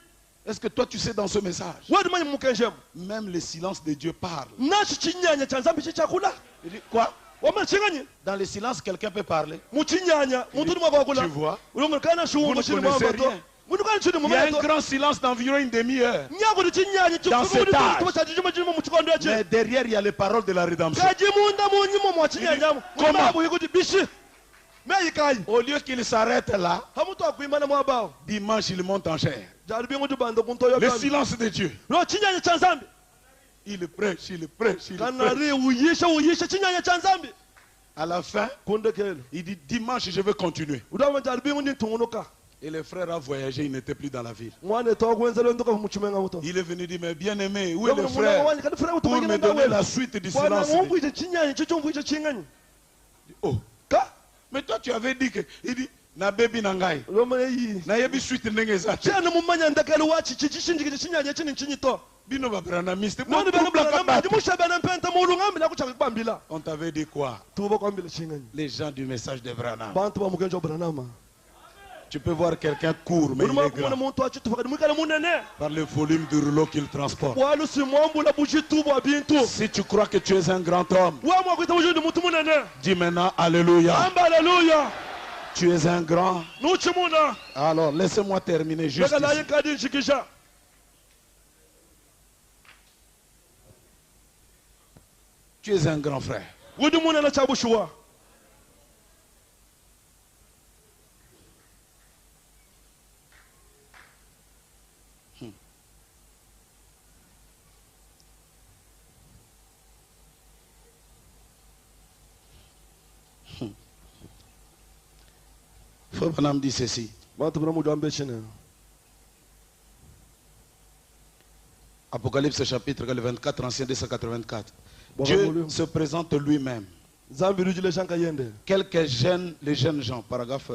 Est-ce que toi tu sais dans ce message, wadi manyi mukenjemu même le silence de Dieu parle. nashi chinyanya cha nzambi chichakula Il dit, quoi? wamane chingani Dans le silence, quelqu'un peut parler. muchinyanya muntu ni mwakakula Tu vois? ulongo kana Vous shuungo ne chini connaissez mwamba to rien. muntu kana chini Il y a un mumeto grand silence d'environ une demi-heure. nyako ni chinyanya Dans cet âge. chikuwa chajijima chini muchikondo echi Mais derrière, il y a les paroles de la rédemption. kaji munda munyimo mwa chinyanya Comment? mwabu yikuti bishi meyikayi Au lieu qu'il s'arrête là, hamutu akuimana mwabao dimanche, il monte en chair. jari bingu jubanda kuntoyo Le gambi silence de Dieu. lo chinyanya cha nzambi Il prêche, il prêche, il prêche. kanari uyisha chinyanya cha nzambi À la fin, kundekelo il dit dimanche, je vais continuer. udama jalbingu ndi tungunuka Et le frère a voyagé, il n'était plus dans la ville. mwana togwenzelo ndoka muchimenga muto Il est venu dire, mais bien aimé, où est le frère pour me donner la suite du silence? ngumbuisha chinyanya chichombuisha chinganya Oh, ka mais toi tu avais dit que, il dit, na baby nangai, loma yi na yebi suite ndenge zate. chana mumanya ndakelo wachi chichinjikije chinyanya chini chinyito Bino ba branamiste. nani bana bana manje mushabana mpenta mulungami la kuchaka kwambila On t'avait dit quoi? tuba kwambila chinganya Les gens du message de Branham. bantu ba mugenjo branama Tu peux voir quelqu'un court, mais il uruma est kumona grand. muntu wachi tufakadi mwikala munene Par le volume du rouleau qu'il transporte. walu simwambula buchitubwa bintu Si tu crois que tu es un grand homme, wamwa kuita buchindi muntu munene dis maintenant Alléluia. amba haleluya Tu es un grand. nuchimuna Alors, laissez-moi terminer juste daga naye ici. kadi nshikisha Tu es un grand frère. wudi munene chabushuwa Frère Branham dit ceci. bantu bana mudu ambe chene Apocalypse chapitre 24, ancien 284. Bon, Dieu bon, se présente lui-même. zambi rujile shanka yende Quelques jeunes, les jeunes gens, paragraphe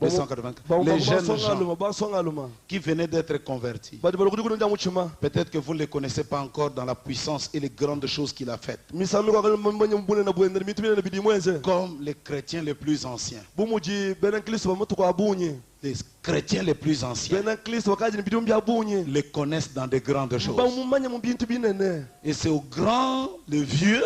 284. Ba- Les ba- jeunes basonga gens aluma basonga aluma qui venaient d'être convertis. badi bali kudi nja muchima Peut-être que vous ne les connaissez pas encore dans la puissance et les grandes choses qu'il a faites. misami kwa kali manye mbune na bwende mitu bine na bidi mwenze Comme les chrétiens les plus anciens. bumuji benen kristo bamutu kwa bunye Les chrétiens les plus anciens benen kristo bakaji ni bidi mbya bunye les connaissent dans de grandes choses. ba mumanye mu bintu binene Et c'est aux grands, les vieux,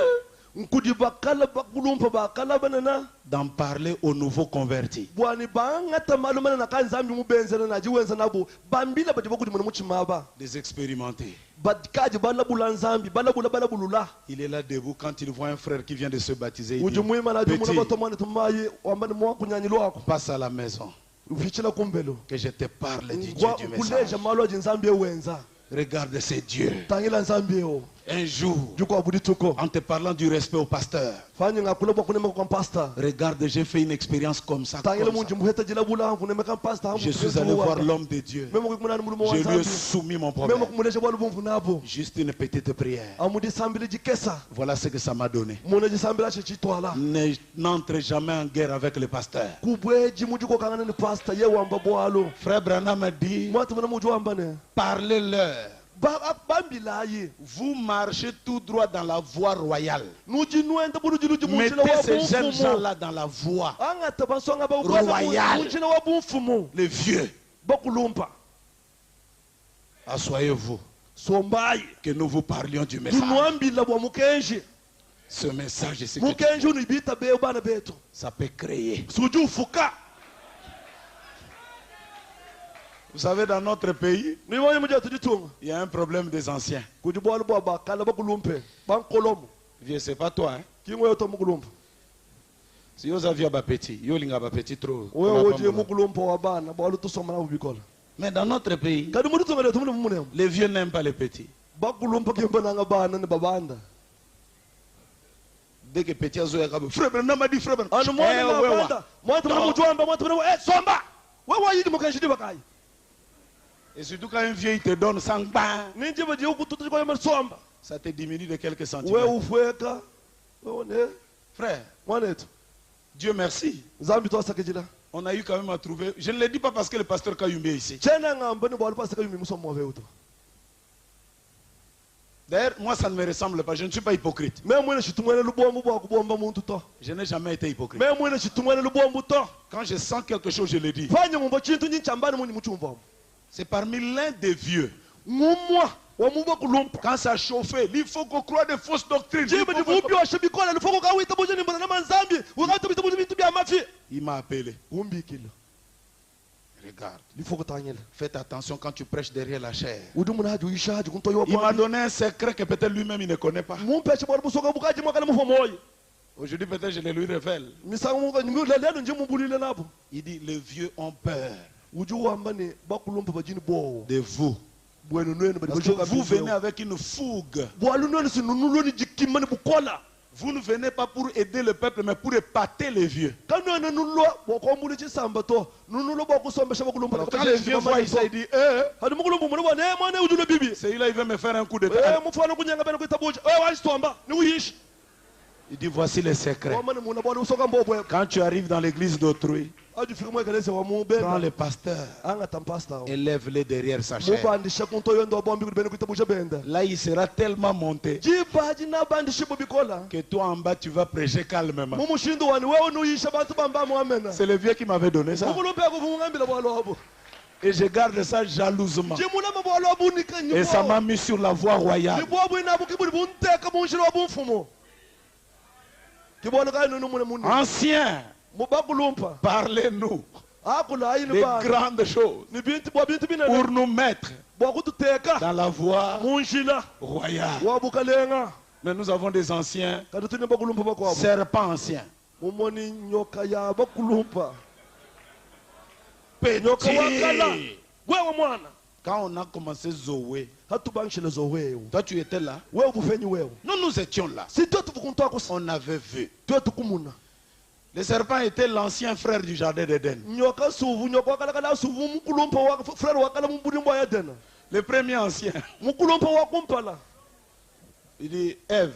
nkudi bakala bakulumpa bakala banana d'en parler aux nouveaux convertis. bwani bangata malumana na kanzambi mubenzera na jiwenza nabo bambila badi bakudi mu muchimaba Des expérimentés. badikaji balabula nzambi balabulula Il est là debout quand il voit un frère qui vient de se baptiser. Il dit, ujumwima na jumuna Petit, batomani tumaye wambani mwa kunyanyilo wako passe à la maison. ufichila kumbelo Que je te parle du Dieu du message. kuleja malo aji nzambi ewenza Regarde ces dieux. tangila nzambi eo Un jour, juko abudi tuko en te parlant du respect au pasteur, fanyi ngakuleba kunema kwa pastor regarde, j'ai fait une expérience comme ça. tangila Comme ça. munji muheta jila bula kunema kan pastor Je suis allé voir l'homme de Dieu. memo kumunani mulumo wa Je lui ai nzambi soumis mon memo problème. kumuleja bwalu bumvu nabo Juste une petite prière. amudi sambile jikesa Voilà ce que ça m'a donné. muna jisambila chitwala N'entre jamais en guerre avec le pasteur. kubweji muji ko kangana ni pastor ye wamba bwalo Frère Branham a dit, mwatu muna muji wamba ne parlez-leur. bambila ye Vous marchez tout droit dans la voie royale. nuji nuenda buluji luji munjila Mettez wa ces jeunes bumfumu gens-là dans la voie. angata basonga ba Royal. munjila wa bumfumu Les vieux, bakulumpa asseyez-vous. sombayi Que nous vous parlions du message. tunwambila bwa mukenji Ce message, c'est que mukenji unibita beo bana betu ça peut créer. suji ufuka Vous savez, dans notre pays, niwoye muja tujitunga il y a un problème des anciens. kuti bwalu bwa bakala bakulumpe bankolomo Vieux, c'est pas toi. Hein? kingoyo to mukulumpa Si vous aviez un petit, vous avez un petit trop. oyo woje mukulumpa wa bana bwalu tusoma na bubikola Mais dans notre pays, kadi muri tunga letu muri munemo les vieux n'aiment pas les petits. bakulumpa kimba nanga bana ni babanda Dès que petit a joué, frère Branham m'a dit, frère Branham. anu mwana na ouais, banda mwatu muri mujwamba mwatu muri somba wewe yidi mukenji dibakai Et surtout quand un vieux il te donne 100 pains, ninje baje ukututu kwa yama somba ça te diminue de quelques wewe centimètres. ufweka wewe ne Frère, mwanetu Dieu merci. zambi to sakejila On a eu quand même à trouver. Je ne le dis pas parce que le pasteur Kayumbe est ici. chena ngamba ni bwalu pasaka yumi musomo weuto D'ailleurs, moi ça ne me ressemble pas. Je ne suis pas hypocrite. me mwene shitumwene lubombo bwa kubomba muntu to Je n'ai jamais été hypocrite. me mwene shitumwene lubombo to Quand je sens quelque chose, je le dis. fanya mumbo chintu nyinchambani munyi muchumva C'est parmi l'un des vieux. ngumwa wa mumbo kulumpa Quand ça chauffait, il faut qu'on croie des fausses doctrines. jibe ni vupi wa shibikola lifoko kawita boje ni mbona manzambi wakati bita boje bintu bya mafi Il m'a appelé. umbikilo Regarde, lifoko tanyela faites attention quand tu prêches derrière la chair. udi muna haji uisha haji kunto yo Il m'a bwa donné un secret que peut-être lui-même il ne connaît pas. mumpe chibwa busoka bukaji mwakala mufo moyo Aujourd'hui, peut-être je le lui révèle. misango munga nyumi lelo nje mumbulile nabo Il dit, les vieux ont peur uju wamba ni bakulumpa bajini bowo de vous. Parce que vous venez avec une fougue. Vous ne venez pas pour aider le peuple, mais pour épater les vieux. Alors, quand les vieux voient ça, ils disent celui-là, il veut me faire un coup de tête. Il dit voici les secrets. Quand tu arrives dans l'église d'autrui, prends le pasteur, élève-le derrière sa chaise. Là, il sera tellement monté que toi en bas, tu vas prêcher calmement. C'est le vieux qui m'avait donné ça. Et je garde ça jalousement. Et ça m'a mis sur la voie royale. Anciens, parlez-nous des grandes choses pour nous mettre dans la voie royale. Mais nous avons des anciens, serpents anciens. Petit. Quand on a commencé Zoé, toi tu étais là. Nous étions là. On avait vu. Le serpent était l'ancien frère du jardin d'Éden. Le premier ancien. Il dit, Ève,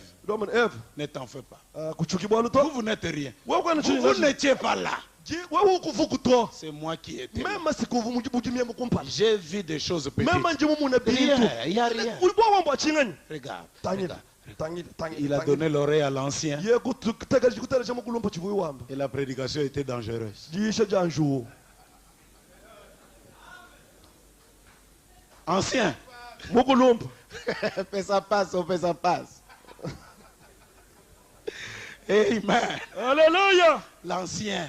ne t'en fais pas. Vous n'êtes rien. Vous n'étiez pas là. C'est moi qui étais là. J'ai vu des choses petites. Rien, il n'y a rien. Regarde. Il a donné l'oreille à l'ancien. Et la prédication était dangereuse. Ancien. Ça passe, ça passe. Amen. Alléluia. L'ancien.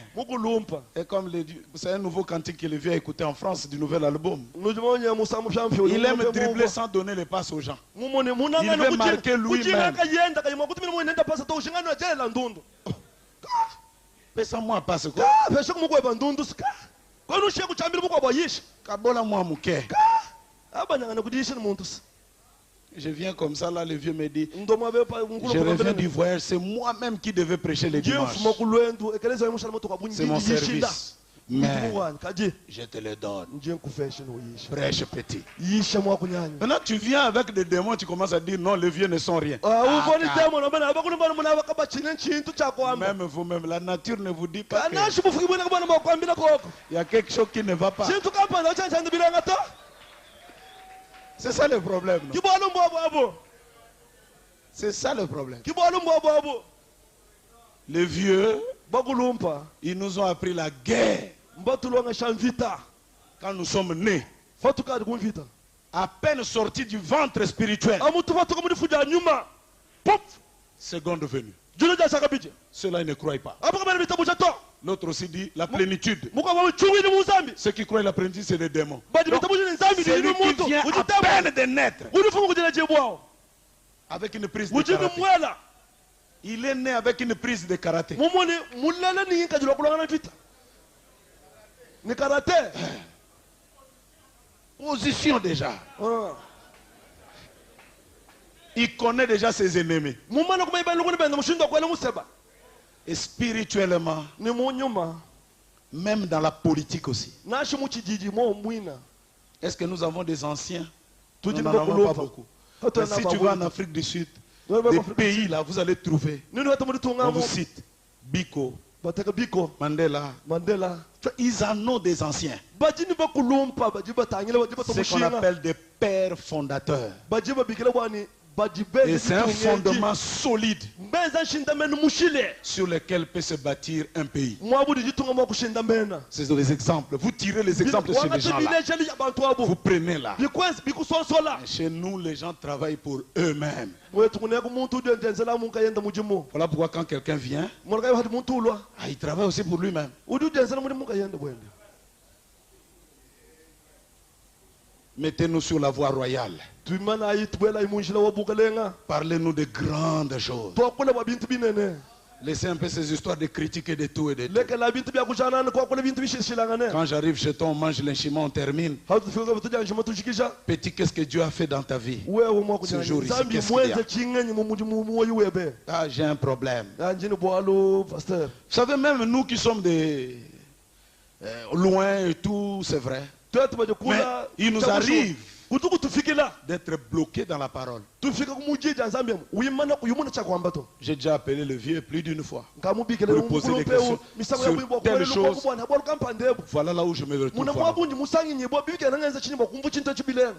Et comme c'est un nouveau cantique que le vieux a écouté en France du nouvel album. Il aime dribbler sans donner les passes aux gens. Il veut marquer lui-même. Pesa-moi passe quoi? Kabola-moi mouké. Je viens comme ça, là, le vieux me dit, je reviens du voyage, c'est moi-même qui devais prêcher les dimanches. C'est mon service. Mais je te le donne. Prêche petit. Maintenant, tu viens avec des démons, tu commences à dire non, les vieux ne sont rien. Même vous-même, la nature ne vous dit pas qu'il y a quelque chose qui ne va pas. C'est ça le problème. C'est ça le problème. Les vieux, ils nous ont appris la guerre quand nous sommes nés. À peine sortis du ventre spirituel. Seconde venue. Ceux-là, ils ne croient pas. L'autre aussi dit la plénitude. Ceux qui croient la plénitude, c'est des démons. Celui qui vient à peine de naître avec une prise de karaté. Il est né avec une prise de karaté. Position déjà. Il connaît déjà ses ennemis. Et spirituellement, même dans la politique aussi. Est-ce que nous avons des anciens? Nous n'en avons pas beaucoup. Mais si tu vas en Afrique du Sud, des pays là, vous allez trouver, on vous cite, Biko, Mandela, ils en ont des anciens. Ce qu'on appelle des pères fondateurs. Et c'est un fondement solide sur lequel peut se bâtir un pays. C'est des exemples. Vous tirez les exemples sur les gens là. Vous prenez là. Et chez nous, les gens travaillent pour eux-mêmes. Voilà pourquoi quand quelqu'un vient, il travaille aussi pour lui-même. Mettez-nous sur la voie royale. Parlez-nous de grandes choses. Laissez un peu ces histoires de critiques et de tout et de tout. lekela bintu bya kujanana kwa kule bintu bishishilangane Quand j'arrive chez toi, on mange l'inchiment, on termine. hatufika batuja njimo tushikisha Petit, qu'est-ce que Dieu a fait dans ta vie? wewe mwa Ce jour ici, zambi qu'est-ce qu'il y a? mwenze chingenyi mu webe Ah, j'ai un problème. anjini boalo pasteur. Vous savez, même nous qui sommes des loin et tout, c'est vrai. Twetu baje Mais kula il nous arrive kutuku tufikila d'être bloqués dans la parole. tufika kumujija nzambi uyimana kuyumuna chakwamba to J'ai déjà appelé le vieux plus d'une fois. ngamubikele Pour poser des questions misango sur ya bwimbo telle kwele chose. lokubona bolo kampandebo Voilà là où je me retrouve. muna Voilà. mwabunji musangi nyibo bibike nangenza chinyimbo kumvu chinto chibilenga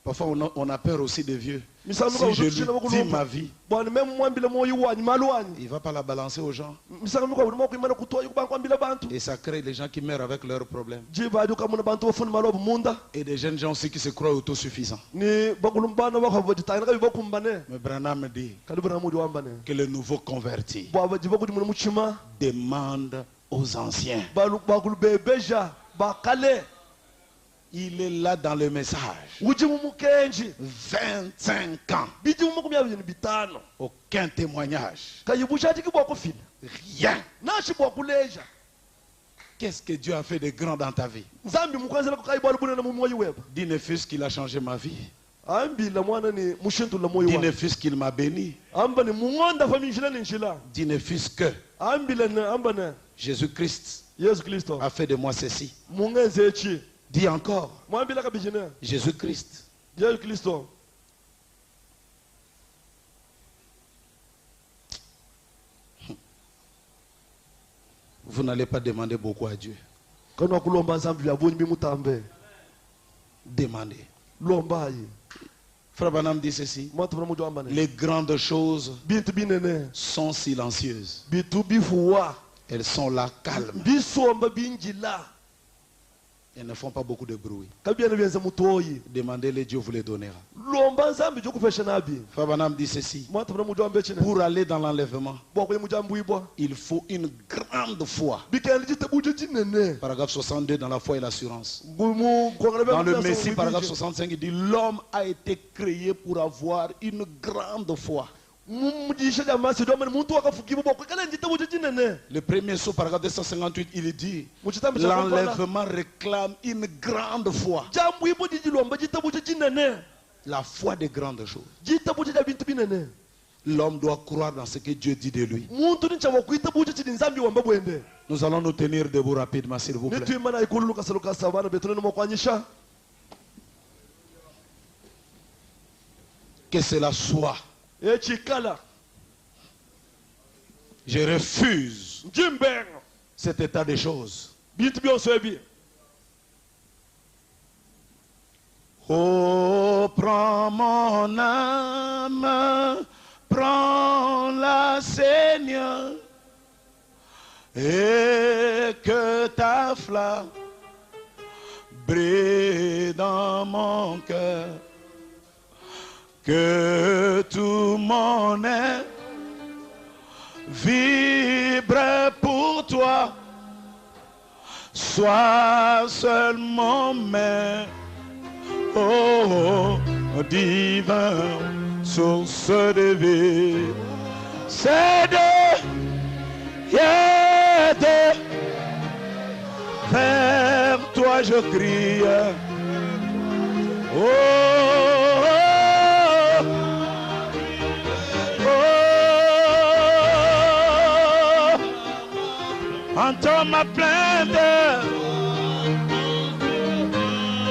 Parfois, on a peur aussi des vieux. misango Si ka je lui utuchina dis bakulumba ma vie, bwana meme mwambile moyo wani malwani il ne va pas la balancer aux gens. misango miko ulimo kuimana kutoya kubankwambila bantu Et ça crée des gens qui meurent avec leurs problèmes. jiba duka muna bantu bafuna malobo munda Et des jeunes gens aussi qui se croient autosuffisants. ni bakulumbana bakabajitayina kabi bakumbane Mais Branham me dit kalibu na mudi wambane que les nouveaux convertis bwa jiba kudi muna muchima demandent aux anciens. bakulubebeja bakale Il est là dans le message. uji mumukenji 25 ans. biji mumakumyabiri bitano Aucun témoignage. kayibusha ati kibwa kufina Rien. nashi bwa kuleja Qu'est-ce que Dieu a fait de grand dans ta vie? nzambi mukwanzela kukayibwa lubunena mu moyo weba Dis ne fût-ce qu'il a changé ma vie. ambila mwana ni mushintula moyo Dis wa ne fût-ce qu'il m'a béni. amba ni mungonda fa minjila ni njila Dis ne fût-ce que ambila ne amba ne Jésus-Christ Yesu Kristo a fait de moi ceci. mungenze echi Dis encore mwambila kabijine Jésus-Christ. Yesu Kristo Vous n'allez pas demander beaucoup à Dieu. kana kulomba nzambi bya bunyi bimutambe Demandez. lomba yi Frère Branham dit ceci. mwatu na mujo amba ne Les grandes choses bintu binene sont silencieuses. bitu bifuwa Elles sont là calmes. bisomba binjila Elles ne font pas beaucoup de bruit. kabyana byenze mutoyi Demandez-les, Dieu vous les donnera. lomba nzambi jo kufesha nabi Frère Branham dit ceci. mwatu na mujo amba chine Pour aller dans l'enlèvement, bwa kwe mujambu ibwa il faut une grande foi. bikali jitabujo jinene Paragraphe 62 dans la foi et l'assurance. gumu Dans le Messie, paragraphe 65, il dit l'homme a été créé pour avoir une grande foi. mujisha jamasi do man muntu wakafukiwa bwa kale jitabujo jinene Le premier saut, paragraphe 258, il dit muchitambi cha Bwana l'enlèvement réclame une grande foi. jambu ibo jijilomba jitabujo jinene La foi des grandes choses. jitabujo ja bintu binene L'homme doit croire dans ce que Dieu dit de lui. muntu ni chawa kuitabujo chini nzambi wamba bwende Nous allons nous tenir debout rapidement, s'il vous plaît. nitu imana ikulu luka sabana betonene mokwanyisha Que cela soit. echikala Je refuse njimbengo cet état de choses. bintu byonse ebi Oh, prends mon âme, prends-la, Seigneur, et que ta flamme brille dans mon cœur, que tout mon être vibre pour toi, sois seulement main. Oh, divin, source de vie, c'est de vers toi je crie. Oh, oh, entends ma plainte.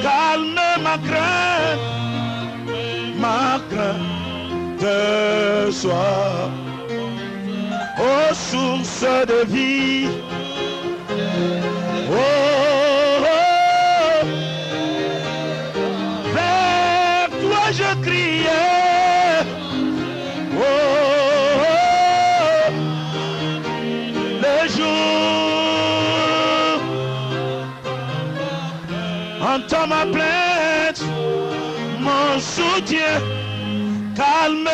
Calme ma crainte de soi, ô source de vie. Oh, oh, vers toi je criais. Oh, oh, le jour, entends ma plainte, mon soutien, calme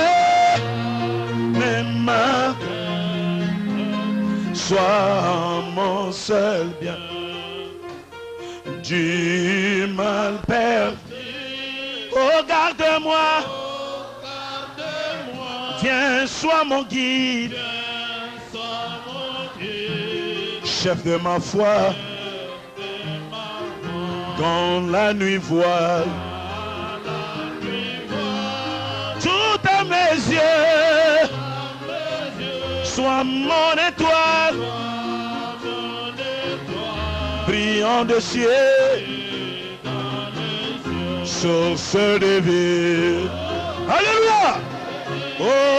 mes mains, sois mon seul bien, du mal perdu. Oh, garde-moi Viens, sois mon guide. Chef de ma foi. Quand la nuit voile. Tout à mes yeux. Sois mon étoile. Brillant de ciel. Source de vie. Alléluia. Oh.